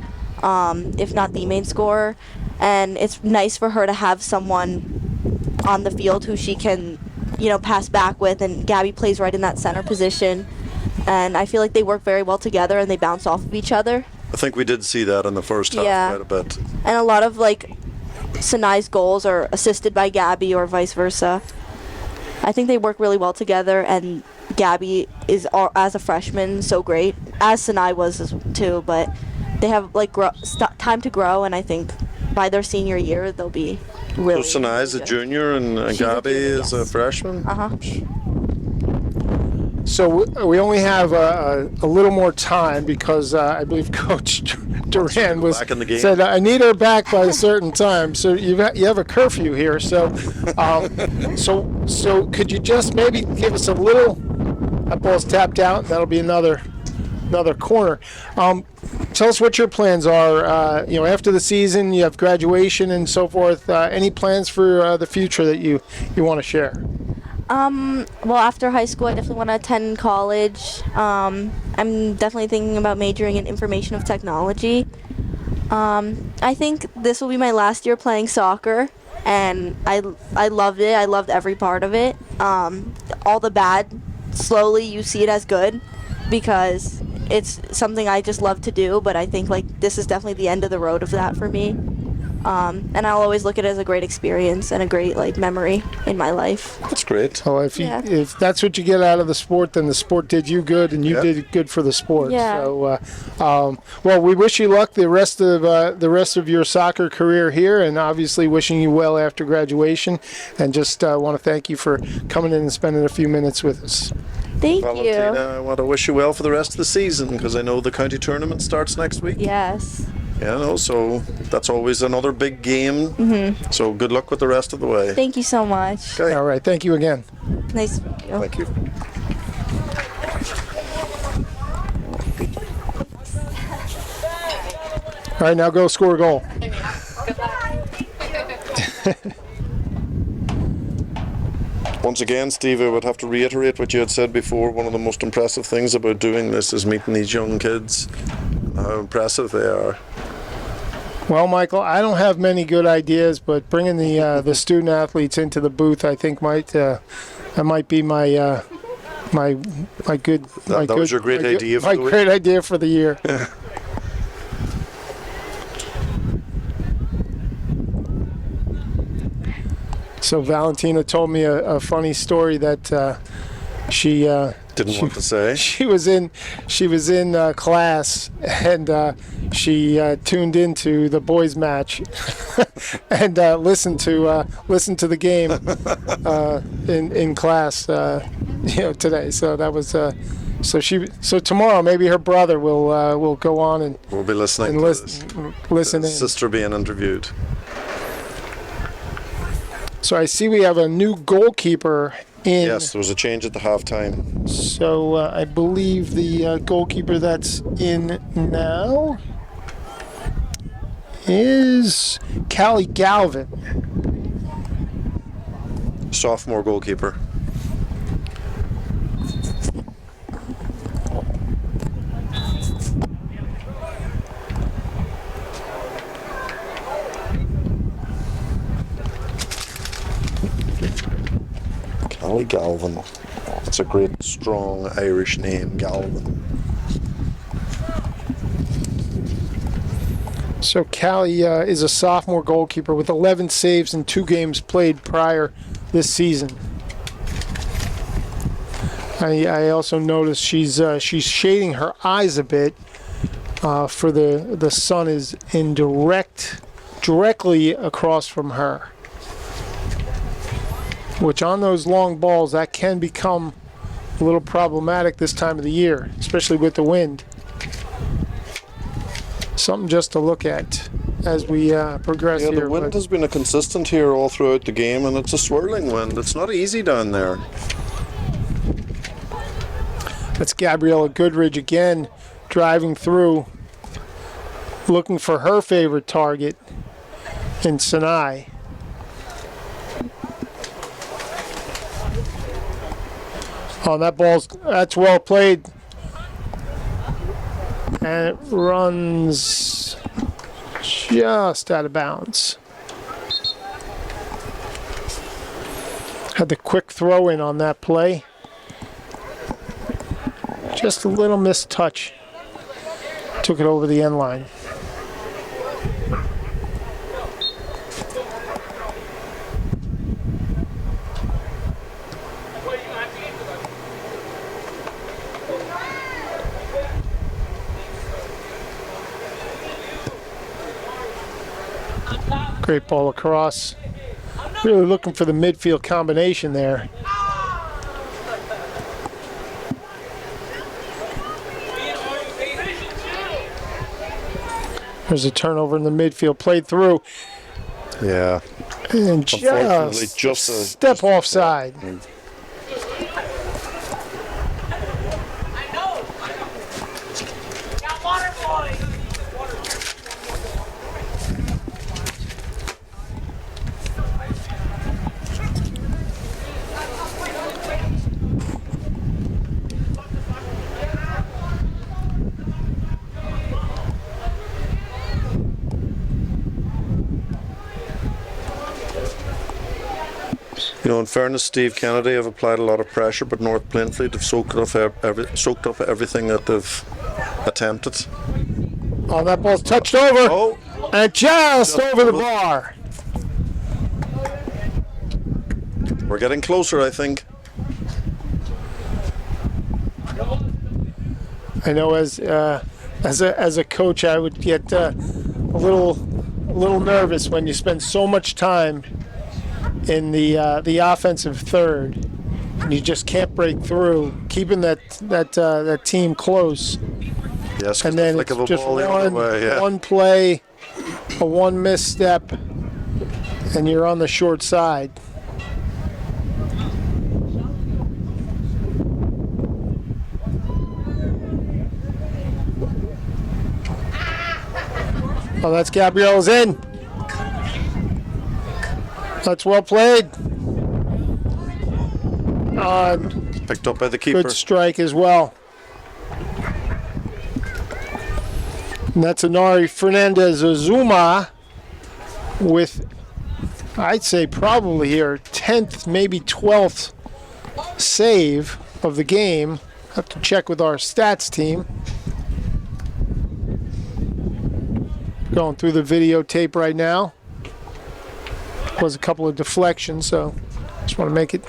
S4: if not the main scorer. And it's nice for her to have someone on the field who she can, pass back with. And Gabby plays right in that center position. And I feel like they work very well together and they bounce off of each other.
S2: I think we did see that in the first half quite a bit.
S4: And a lot of Sinai's goals are assisted by Gabby or vice versa. I think they work really well together, and Gabby is, as a freshman, so great, as Sinai was too, but they have time to grow, and I think by their senior year they'll be really
S2: So Sinai is a
S4: good.
S2: junior and
S4: She's a
S2: Gabby
S4: junior,
S2: is a
S4: yes.
S2: freshman?
S4: Uh-huh.
S1: So we only have a little more time because I believe Coach Duran
S2: back in the game.
S1: said I need her back by a certain time. So you have a curfew here. So so could you just maybe give us a little? That ball's tapped out. That'll be another corner. Tell us what your plans are. After the season, you have graduation and so forth. Any plans for the future that you want to share?
S4: Well, after high school, I definitely want to attend college. I'm definitely thinking about majoring in information of technology. I think this will be my last year playing soccer, and I loved it. I loved every part of it. All the bad, slowly you see it as good, because it's something I just love to do, but I think this is definitely the end of the road of that for me. And I'll always look at it as a great experience and a great memory in my life.
S2: That's great.
S1: So if that's what you get out of the sport, then the sport did you good, and you did good for the sport.
S4: Yeah.
S1: So, well, we wish you luck the rest of your soccer career here, and obviously wishing you well after graduation. And just want to thank you for coming in and spending a few minutes with us.
S4: Thank
S2: Valentina,
S4: you.
S2: I want to wish you well for the rest of the season because I know the county tournament starts next week.
S4: Yes.
S2: Yeah, no, so that's always another big game. So good luck with the rest of the way.
S4: Thank you so much.
S2: Okay.
S1: All right, thank you again.
S4: Nice to meet you.
S2: Thank you.
S1: All right, now go score a goal.
S2: Once again, Steve, I would have to reiterate what you had said before. One of the most impressive things about doing this is meeting these young kids, how impressive they are.
S1: Well, Michael, I don't have many good ideas, but bringing the student athletes into the booth, I think that might be my my good.
S2: That was your great idea for
S1: my
S2: the week?
S1: great idea for the year. So Valentina told me a funny story that she
S2: Didn't want to say.
S1: she was in class and she tuned into the boys match and listened to the game in class today. So that was so tomorrow maybe her brother will go on and
S2: We'll be listening to this.
S1: listen in.
S2: Sister being interviewed.
S1: So I see we have a new goalkeeper in.
S2: Yes, there was a change at the halftime.
S1: So I believe the goalkeeper that's in now is Callie Galvin.
S2: Sophomore goalkeeper. Callie Galvin. That's a great, strong Irish name, Galvin.
S1: So Callie is a sophomore goalkeeper with 11 saves in 2 games played prior this season. I also noticed she's shading her eyes a bit. For the sun is in directly across from her, which on those long balls that can become a little problematic this time of the year, especially with the wind. Something just to look at as we progress
S2: Yeah,
S1: here.
S2: the wind
S1: but-
S2: has been a consistent here all throughout the game, and it's a swirling wind. It's not easy down there.
S1: That's Gabriella Goodridge again driving through, looking for her favorite target in Sinai. Oh, that's well played. And it runs just out of bounds. Had the quick throw in on that play. Just a little missed touch. Took it over the end line. Great ball across. Really looking for the midfield combination there. There's a turnover in the midfield, played through,
S2: Yeah.
S1: and
S2: Unfortunately,
S1: just,
S2: just
S1: a
S2: a-
S1: step offside.
S2: You know, in fairness, Steve Kennedy have applied a lot of pressure, but North Plainfield have soaked up everything that they've attempted.
S1: Oh, that ball's touched over,
S2: Oh,
S1: and just over the bar.
S2: we're getting closer, I think.
S1: I know as a coach, I would get a little nervous when you spend so much time in the offensive third And you just can't break through. Keeping that team close.
S2: Yes,
S1: And then
S2: flick
S1: it's
S2: of a
S1: just
S2: ball the other way, yeah.
S1: one play, a one misstep, and you're on the short side. Oh, that's Gabrielle's in. That's well played.
S2: Picked up by the keeper.
S1: Good strike as well. And that's Inari Fernandez Azuma with, I'd say probably here, 10th, maybe 12th save of the game. Have to check with our stats team. Going through the videotape right now. Was a couple of deflections, so just want to make it.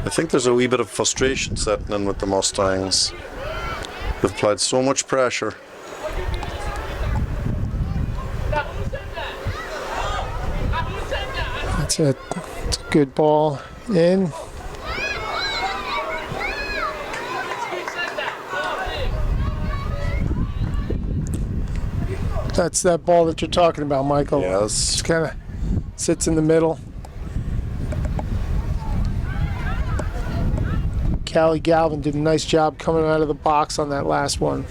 S2: I think there's a wee bit of frustration setting in with the Mustangs. They've applied so much pressure.
S1: That's a good ball in. That's that ball that you're talking about, Michael.
S2: Yes.
S1: It kind of sits in the middle. Callie Galvin did a nice job coming out of the box on that last one.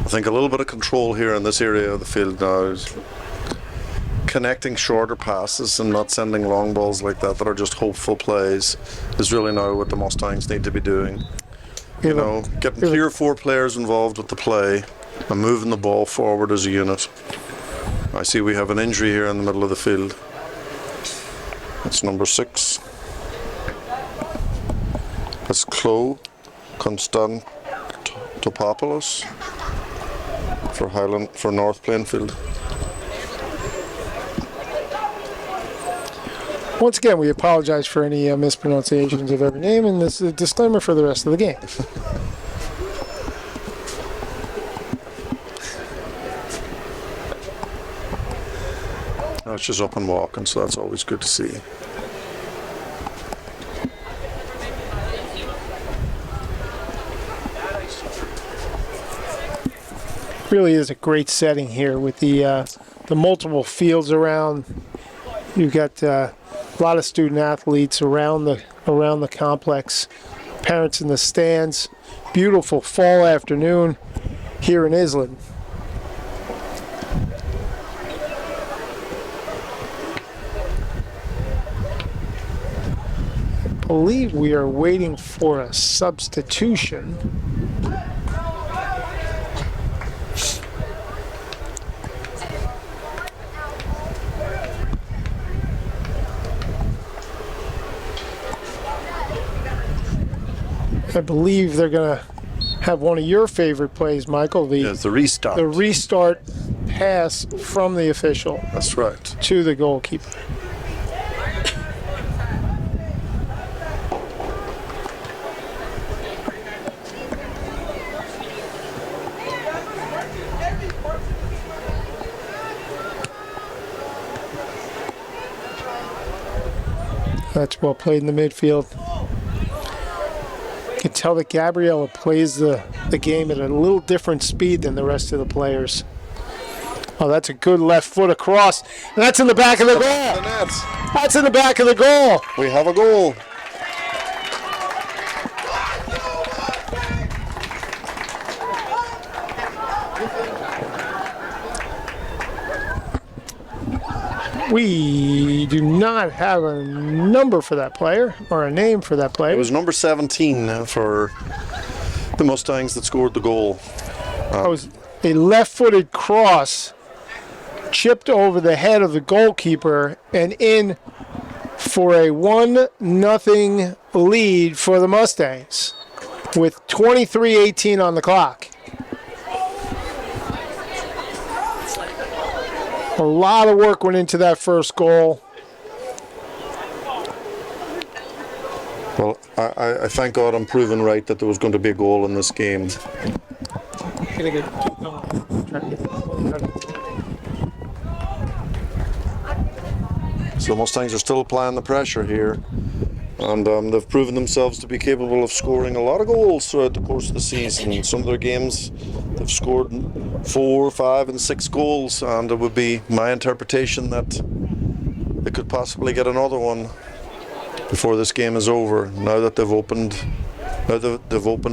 S2: I think a little bit of control here in this area of the field now is connecting shorter passes and not sending long balls like that are just hopeful plays is really now what the Mustangs need to be doing. You know, getting 3 or 4 players involved with the play and moving the ball forward as a unit. I see we have an injury here in the middle of the field. It's number 6. That's Chloe Constantopoulos for North Plainfield.
S1: Once again, we apologize for any mispronunciations of every name, and this is a disclaimer for the rest of the game.
S2: Now it's just up and walking, so that's always good to see.
S1: Really is a great setting here with the multiple fields around. You've got a lot of student athletes around the complex, parents in the stands. Beautiful fall afternoon here in Island. I believe we are waiting for a substitution. I believe they're going to have one of your favorite plays, Michael.
S2: It's the restart.
S1: The restart pass from the official.
S2: That's right.
S1: To the goalkeeper. That's well played in the midfield. You can tell that Gabriella plays the game at a little different speed than the rest of the players. Oh, that's a good left foot across. And that's in the back of the goal. That's in the back of the goal.
S2: We have a goal.
S1: We do not have a number for that player or a name for that player.
S2: It was number 17 for the Mustangs that scored the goal.
S1: It was a left-footed cross chipped over the head of the goalkeeper and in for a 1-0 lead for the Mustangs with 23:18 on the clock. A lot of work went into that first goal.
S2: Well, I thank God I'm proven right that there was going to be a goal in this game. So Mustangs are still applying the pressure here, and they've proven themselves to be capable of scoring a lot of goals throughout the course of the season. In some of their games, they've scored 4, 5, and 6 goals, and it would be my interpretation that they could possibly get another one before this game is over. Now that they've opened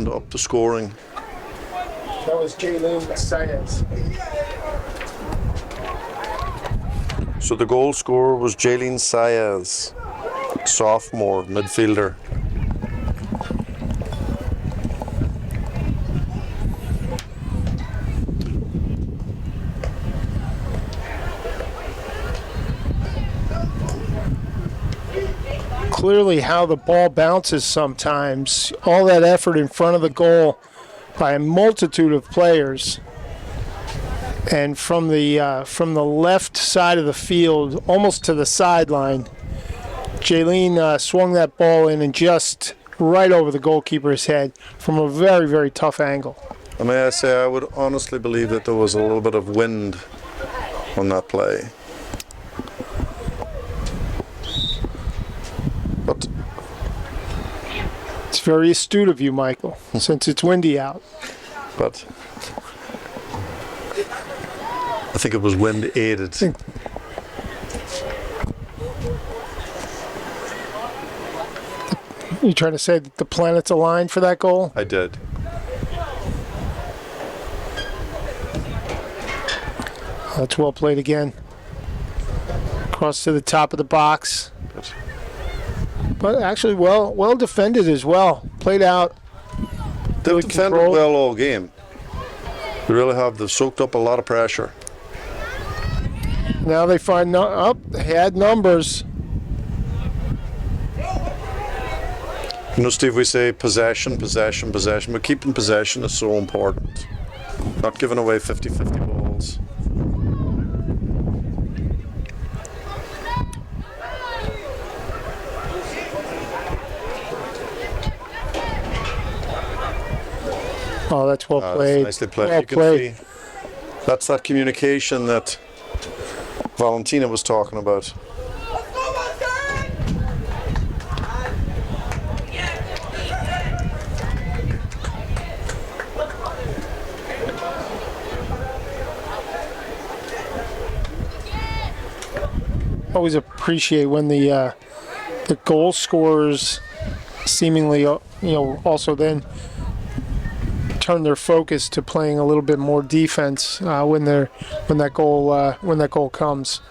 S2: up the scoring.
S1: That was Jaylene Saez.
S2: So the goal scorer was Jaylene Saez, sophomore midfielder.
S1: Clearly how the ball bounces sometimes. All that effort in front of the goal by a multitude of players. And from the left side of the field, almost to the sideline, Jaylene swung that ball in and just right over the goalkeeper's head from a very, very tough angle.
S2: And may I say, I would honestly believe that there was a little bit of wind on that play. But
S1: It's very astute of you, Michael, since it's windy out.
S2: but I think it was wind aided.
S1: You trying to say that the planets aligned for that goal?
S2: I did.
S1: That's well played again. Cross to the top of the box. But actually well defended as well. Played out.
S2: They've
S1: Really
S2: defended
S1: controlled.
S2: well all game. They really have. They've soaked up a lot of pressure.
S1: Now they find they had numbers.
S2: You know, Steve, we say possession, possession, possession, but keeping possession is so important. Not giving away 50-50 balls.
S1: Oh, that's well
S2: That's
S1: played.
S2: nicely played.
S1: Well
S2: You can
S1: played.
S2: see that's that communication that Valentina was talking about.
S1: Always appreciate when the goal scorers seemingly also then turn their focus to playing a little bit more defense when that goal comes.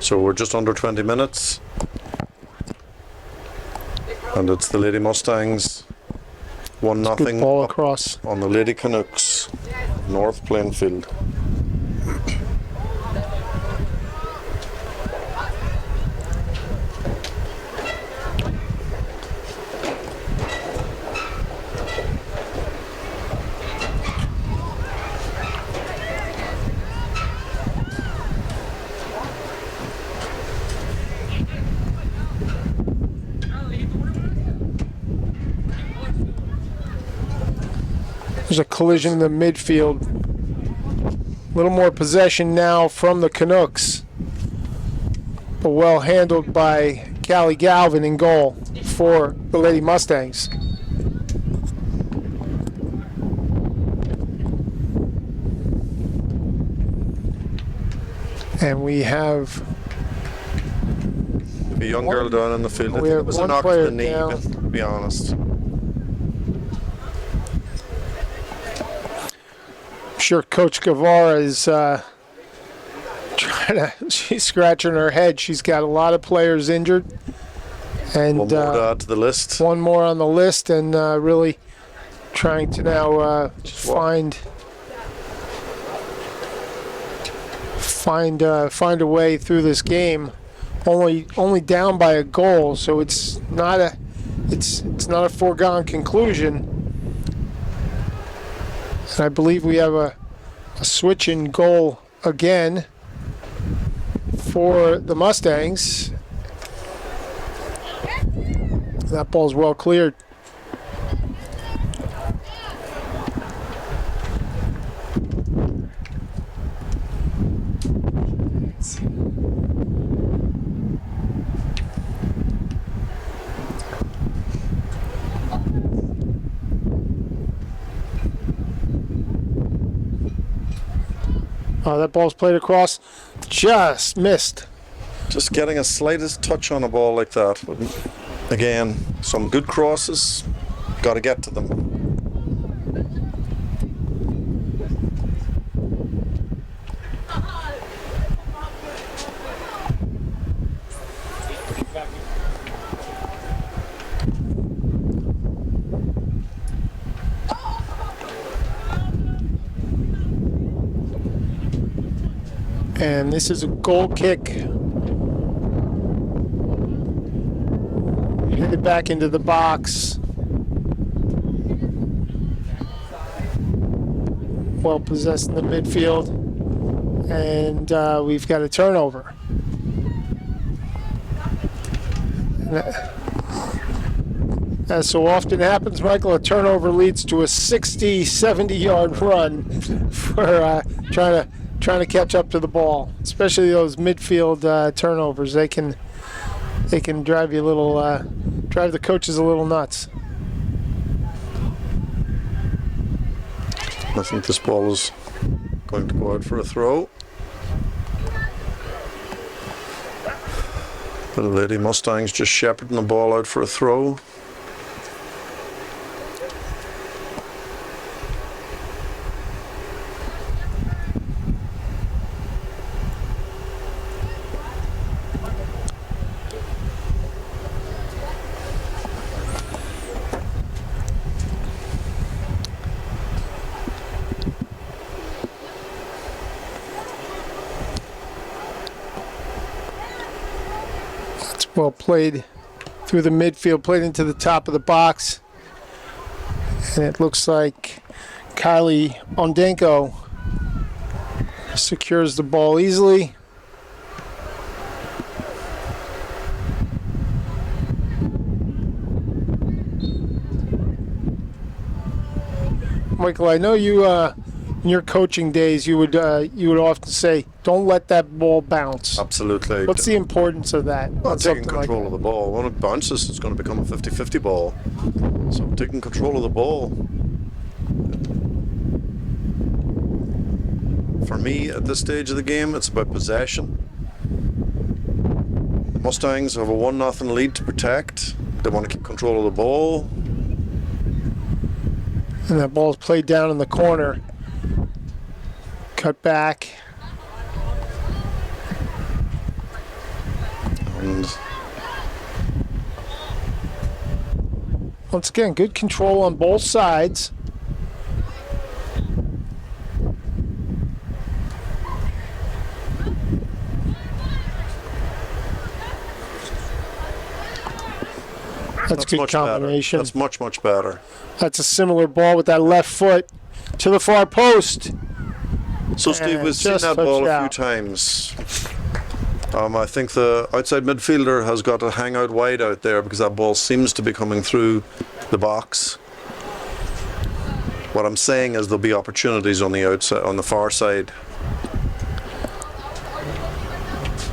S2: So we're just under 20 minutes, and it's the Lady Mustangs 1-0
S1: Good ball
S2: up
S1: across.
S2: on the Lady Canucks, North Plainfield.
S1: There's a collision in the midfield. A little more possession now from the Canucks. But well handled by Callie Galvin in goal for the Lady Mustangs. And we have
S2: A young girl down in the field. I
S1: We
S2: think
S1: have
S2: it was a
S1: one
S2: knock to
S1: player
S2: the knee,
S1: down.
S2: to be honest.
S1: I'm sure Coach Guevara is she's scratching her head. She's got a lot of players injured. And
S2: One more to add to the list.
S1: one more on the list, and really trying to now find a way through this game. Only down by a goal, so it's not a foregone conclusion. And I believe we have a switch in goal again. for the Mustangs. That ball's well cleared. Oh, that ball's played across. Just missed.
S2: Just getting a slightest touch on a ball like that. Again, some good crosses. Got to get to them.
S1: And this is a goal kick. Headed back into the box. Well possessed in the midfield. And we've got a turnover. As so often happens, Michael, a turnover leads to a 60, 70-yard run for trying to catch up to the ball, especially those midfield turnovers. They can drive you a little, drive the coaches a little nuts.
S2: I think this ball is going to go out for a throw. The Lady Mustangs just shepherding the ball out for a throw.
S1: Well played through the midfield, played into the top of the box. And it looks like Kylie Ondenko secures the ball easily. Michael, I know you in your coaching days you would often say, don't let that ball bounce.
S2: Absolutely.
S1: What's the importance of that?
S2: Well, taking
S1: Something like
S2: control of the ball. When it bounces, it's going to become a 50-50 ball. So taking control of the ball. For me, at this stage of the game, it's about possession. The Mustangs have a 1-0 lead to protect. They want to keep control of the ball.
S1: And that ball is played down in the corner. Cut back.
S2: And
S1: once again, good control on both sides. That's good
S2: much
S1: combination.
S2: better. That's much, much better.
S1: That's a similar ball with that left foot to the far post.
S2: So, Steve,
S1: And
S2: we've seen
S1: just
S2: that ball
S1: touched
S2: a few
S1: out.
S2: times. I think the outside midfielder has got to hang out wide out there because that ball seems to be coming through the box. What I'm saying is there'll be opportunities on the outside, on the far side.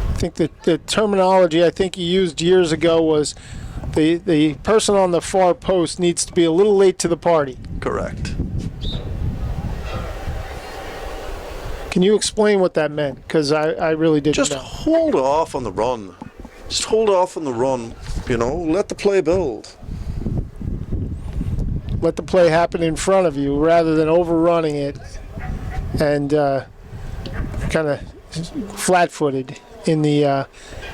S1: I think that the terminology I think you used years ago was the person on the far post needs to be a little late to the party.
S2: Correct.
S1: Can you explain what that meant? Because I really didn't
S2: Just
S1: know.
S2: hold off on the run. Just hold off on the run. You know, let the play build.
S1: Let the play happen in front of you rather than overrunning it and kind of flat-footed in the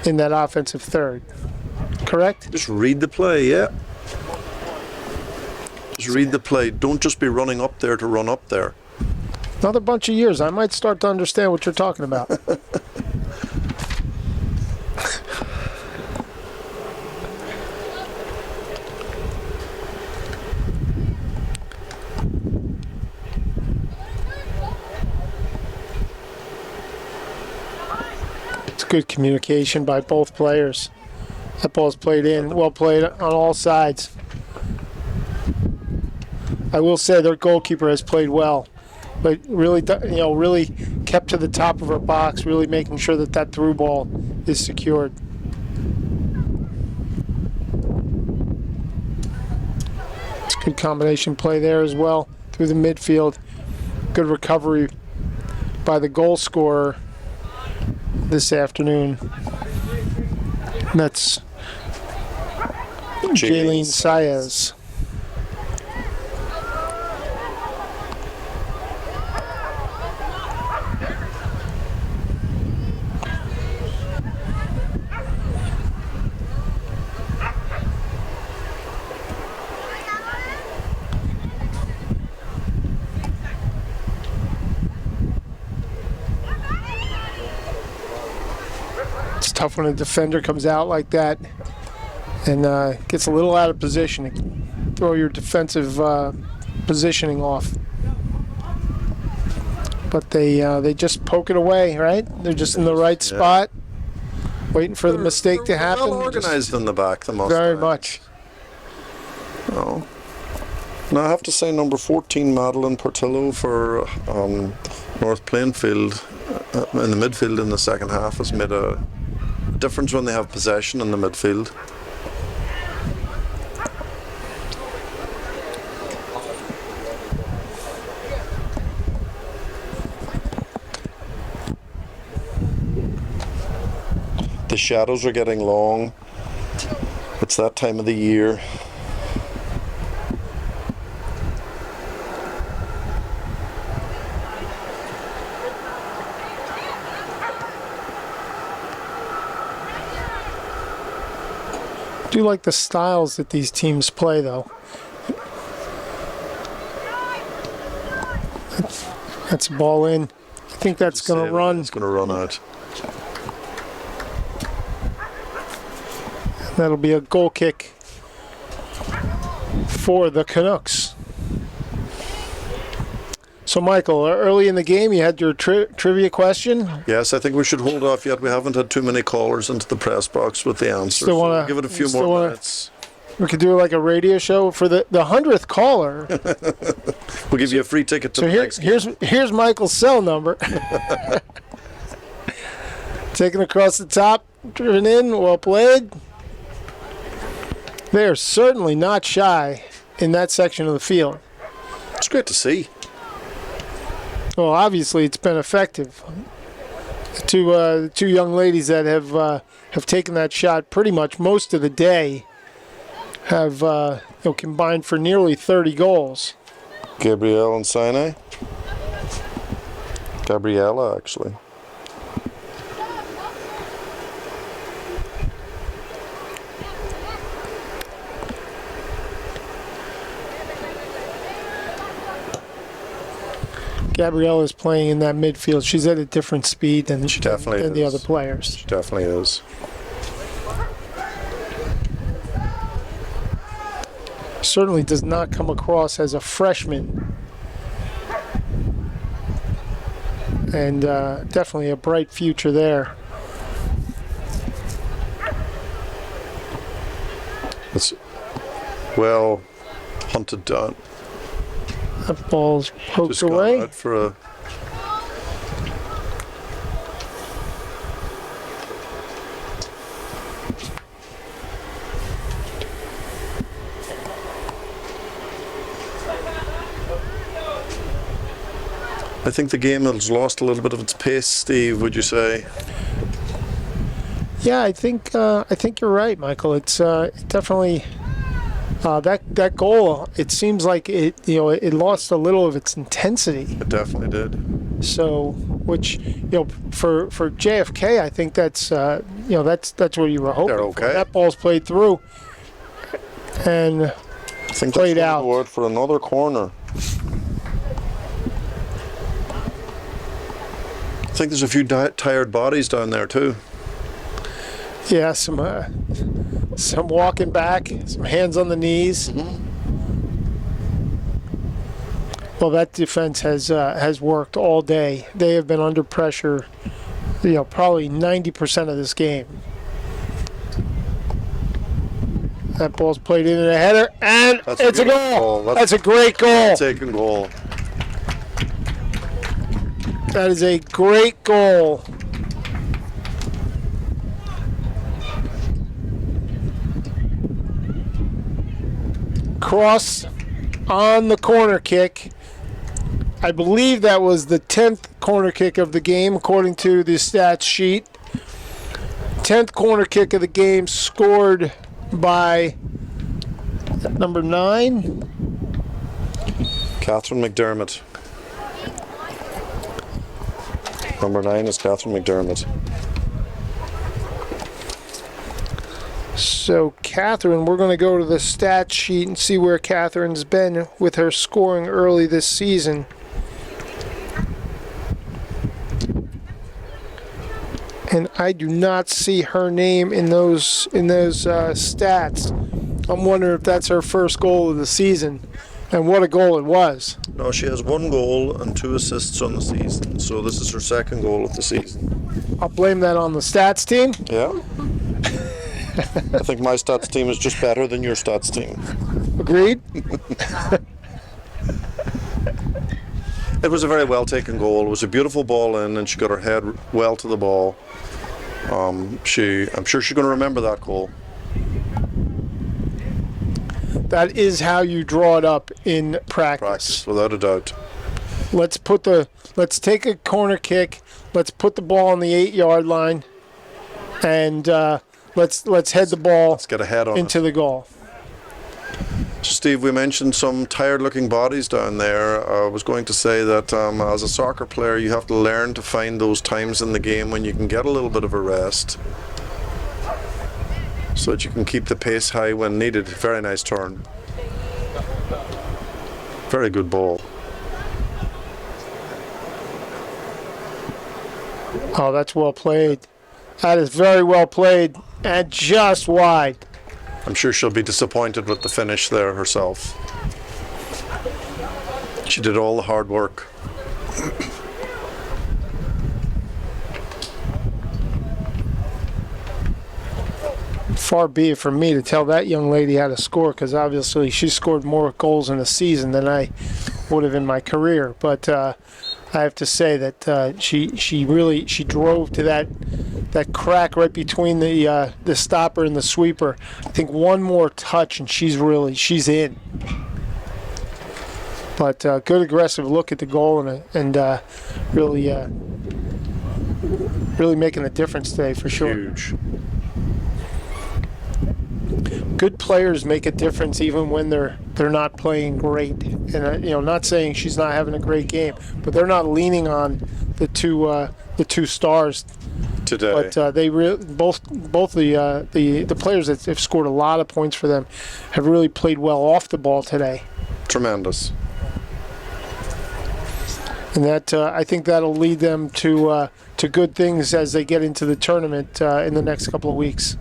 S1: in that offensive third. Correct?
S2: Just read the play, yeah. Just read the play. Don't just be running up there to run up there.
S1: Another bunch of years. I might start to understand what you're talking about. It's Good communication by both players. That ball's played in, well played on all sides. I will say their goalkeeper has played well, but really, really kept to the top of her box, really making sure that that through ball is secured. Good combination play there as well through the midfield. Good recovery by the goal scorer this afternoon. And that's Jaylene Saez. It's tough when a defender comes out like that and gets a little out of position. Throw your defensive positioning off. But they just poke it away, right? They're just in the right spot, waiting for the mistake to happen.
S2: Well organized in the back, the most.
S1: Very much.
S2: Oh. Now I have to say, number 14, Madeline Portillo for North Plainfield in the midfield in the second half has made a difference when they have possession in the midfield. The shadows are getting long. It's that time of the year.
S1: I do like the styles that these teams play, though. That's a ball in. I think that's going to run.
S2: It's going to run out.
S1: That'll be a goal kick for the Canucks. So, Michael, early in the game, you had your trivia question.
S2: Yes, I think we should hold off yet. We haven't had too many callers into the press box with the answers.
S1: Still wanna,
S2: give it a few more minutes.
S1: We could do like a radio show for the 100th caller.
S2: We'll give you a free ticket to the next game.
S1: Here's Michael's cell number. Taken across the top, driven in, well played. They are certainly not shy in that section of the field.
S2: It's great to see.
S1: Well, obviously it's been effective. The two young ladies that have taken that shot pretty much most of the day have combined for nearly 30 goals.
S2: Gabrielle and Sinai. Gabriella, actually.
S1: Gabrielle is playing in that midfield. She's at a different speed than the other players.
S2: She definitely is.
S1: Certainly does not come across as a freshman. And definitely a bright future there.
S2: It's well hunted down.
S1: That ball's poked
S2: Just
S1: away.
S2: gone out for a I think the game has lost a little bit of its pace, Steve, would you say?
S1: Yeah, I think you're right, Michael. It's definitely that goal. It seems like it lost a little of its intensity.
S2: It definitely did.
S1: So, which for JFK, I think that's that's what you were hoping
S2: They're okay.
S1: for. That ball's played through and
S2: I think
S1: played
S2: that's
S1: out.
S2: the word for another corner. I think there's a few tired bodies down there too.
S1: Yeah, some walking back, some hands on the knees.
S2: Mm-hmm.
S1: Well, that defense has worked all day. They have been under pressure probably 90% of this game. That ball's played into the header, and
S2: That's
S1: it's a
S2: beautiful
S1: goal. That's a great goal.
S2: Taken goal.
S1: That is a great goal. Cross on the corner kick. I believe that was the 10th corner kick of the game, according to the stats sheet. 10th corner kick of the game, scored by number 9.
S2: Catherine McDermott. Number 9 is Catherine McDermott.
S1: So Catherine, we're going to go to the stat sheet and see where Catherine's been with her scoring early this season. And I do not see her name in those stats. I'm wondering if that's her first goal of the season, and what a goal it was.
S2: No, she has 1 goal and 2 assists on the season, so this is her second goal of the season.
S1: I'll blame that on the stats team.
S2: Yeah. I think my stats team is just better than your stats team.
S1: Agreed.
S2: It was a very well taken goal. It was a beautiful ball in, and she got her head well to the ball. I'm sure she's going to remember that goal.
S1: That is how you draw it up in
S2: Practice, without a doubt.
S1: Let's take a corner kick. Let's put the ball on the 8-yard line, and let's head the ball
S2: Let's get a head on
S1: into
S2: it.
S1: the goal.
S2: So Steve, we mentioned some tired-looking bodies down there. I was going to say that as a soccer player, you have to learn to find those times in the game when you can get a little bit of a rest, so that you can keep the pace high when needed. Very nice turn. Very good ball.
S1: Oh, that's well played. That is very well played, and just wide.
S2: I'm sure she'll be disappointed with the finish there herself. She did all the hard work.
S1: Far be it from me to tell that young lady how to score, because obviously she scored more goals in a season than I would have in my career. But I have to say that she really drove to that crack right between the stopper and the sweeper. I think one more touch and she's in. But good aggressive look at the goal and really making a difference today for sure.
S2: Huge.
S1: Good players make a difference even when they're not playing great. And not saying she's not having a great game, but they're not leaning on the two stars
S2: Today.
S1: But they both the players that have scored a lot of points for them have really played well off the ball today.
S2: Tremendous.
S1: And that I think that'll lead them to good things as they get into the tournament in the next couple of weeks.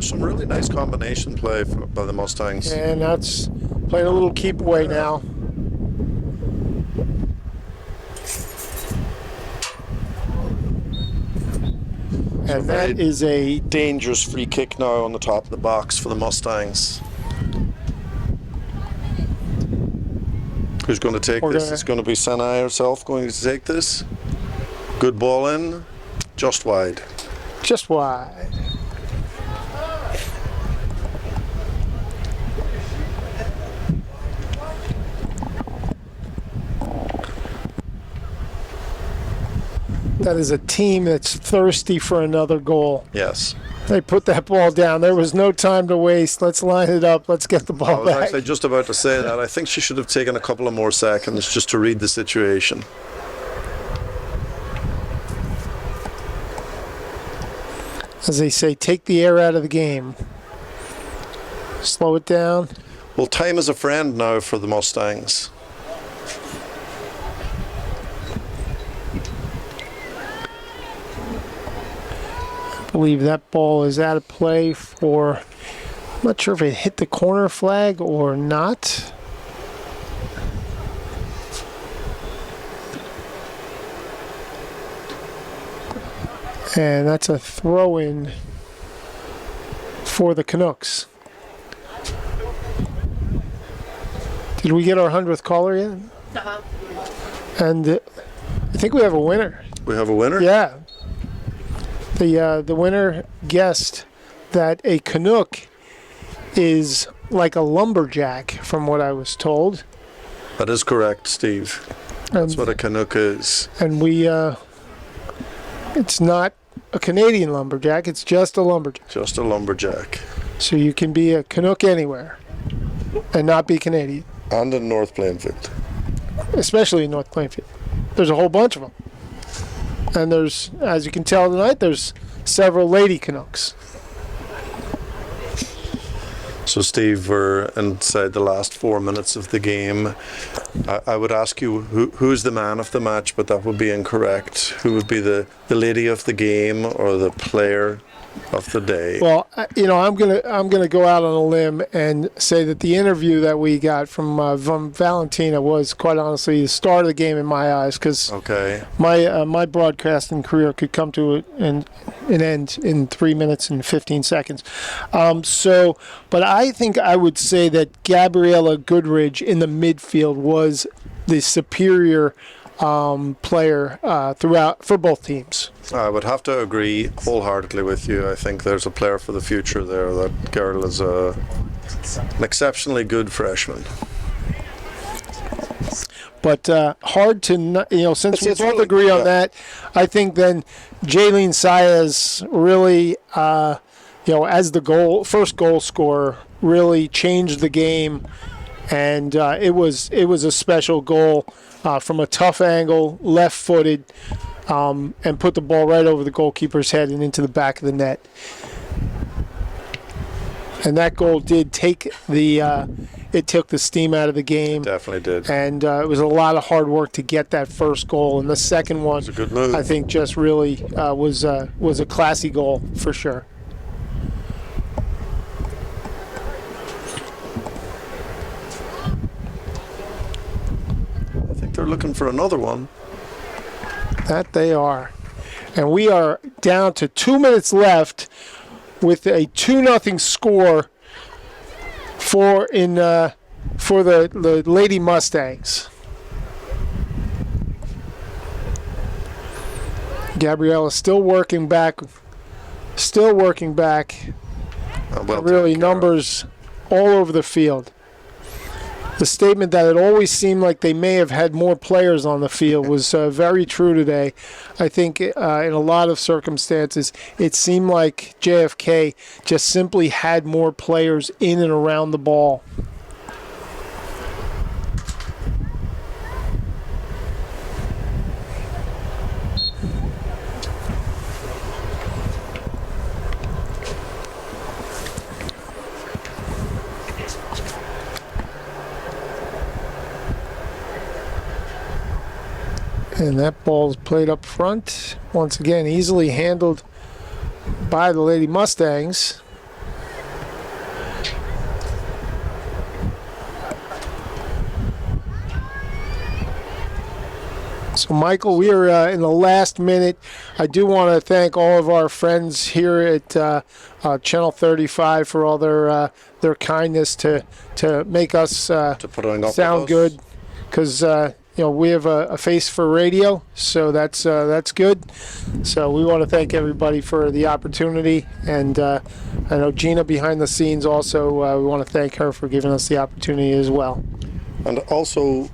S2: Some really nice combination play by the Mustangs.
S1: And that's playing a little keep away now. And that is a
S2: Dangerous free kick now on the top of the box for the Mustangs. Who's going to take this? It's going to be Sanai herself going to take this. Good ball in, just wide.
S1: just wide. That is a team that's thirsty for another goal.
S2: Yes.
S1: They put that ball down. There was no time to waste. Let's line it up. Let's get the
S2: I
S1: ball
S2: was
S1: back.
S2: actually just about to say that. I think she should have taken a couple of more seconds just to read the situation.
S1: As they say, take the air out of the game. Slow it down.
S2: Well, time is a friend now for the Mustangs.
S1: believe that ball is out of play for, I'm not sure if it hit the corner flag or not. And that's a throw-in for the Canucks. Did we get our 100th caller yet?
S3: Uh-huh.
S1: And I think we have a winner.
S2: We have a winner?
S1: Yeah. The winner guessed that a Canuck is like a lumberjack, from what I was told.
S2: That is correct, Steve. That's what a Canuck is.
S1: And it's not a Canadian lumberjack, it's just a lumberjack.
S2: Just a lumberjack.
S1: So you can be a Canuck anywhere and not be Canadian.
S2: And in North Plainfield.
S1: Especially in North Plainfield. There's a whole bunch of them. And there's, as you can tell tonight, there's several lady Canucks.
S2: So, Steve, we're inside the last 4 minutes of the game. I would ask you who's the man of the match, but that would be incorrect. Who would be the lady of the game or the player of the day?
S1: Well, I'm gonna go out on a limb and say that the interview that we got from Valentina was, quite honestly, the start of the game in my eyes, because my broadcasting career could come to an end in 3 minutes and 15 seconds. But I think I would say that Gabriella Goodridge in the midfield was the superior player throughout for both teams.
S2: I would have to agree wholeheartedly with you. I think there's a player for the future there. That girl is an exceptionally good freshman.
S1: But hard to, since we
S2: It's
S1: both
S2: really-
S1: agree on
S2: yeah.
S1: that, I think then Jaylene Saez really, as the first goal scorer, really changed the game, and it was a special goal from a tough angle, left-footed, and put the ball right over the goalkeeper's head and into the back of the net. And that goal did take it took the steam out of the game.
S2: Definitely did.
S1: And it was a lot of hard work to get that first goal. And the second one,
S2: It was a good move.
S1: I think, just really was a classy goal for sure.
S2: I think they're looking for another one.
S1: That they are. And we are down to 2 minutes left with a 2-0 score for the Lady Mustangs. Gabriella still working back.
S2: Well
S1: Really
S2: taken care of.
S1: numbers all over the field. The statement that it always seemed like they may have had more players on the field was very true today. I think in a lot of circumstances, it seemed like JFK just simply had more players in and around the ball. And that ball's played up front. Once again, easily handled by the Lady Mustangs. So, Michael, we are in the last minute. I do want to thank all of our friends here at Channel 35 for all their kindness to make us
S2: To putting up
S1: sound
S2: with us.
S1: good, because we have a face for radio, so that's good. So we want to thank everybody for the opportunity, and I know Gina behind the scenes also. We want to thank her for giving us the opportunity as well.
S2: And also,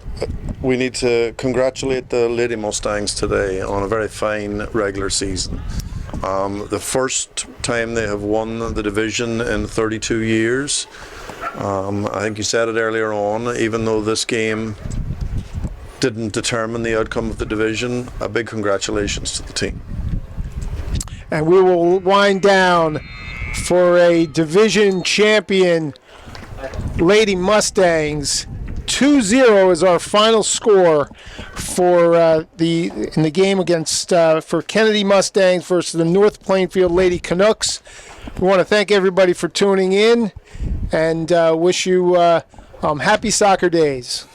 S2: we need to congratulate the Lady Mustangs today on a very fine regular season. The first time they have won the division in 32 years. I think you said it earlier on, even though this game didn't determine the outcome of the division, a big congratulations to the team.
S1: And we will wind down for a division champion Lady Mustangs 2-0 is our final score for in the game against for Kennedy Mustangs versus the North Plainfield Lady Canucks. We want to thank everybody for tuning in and wish you happy soccer days.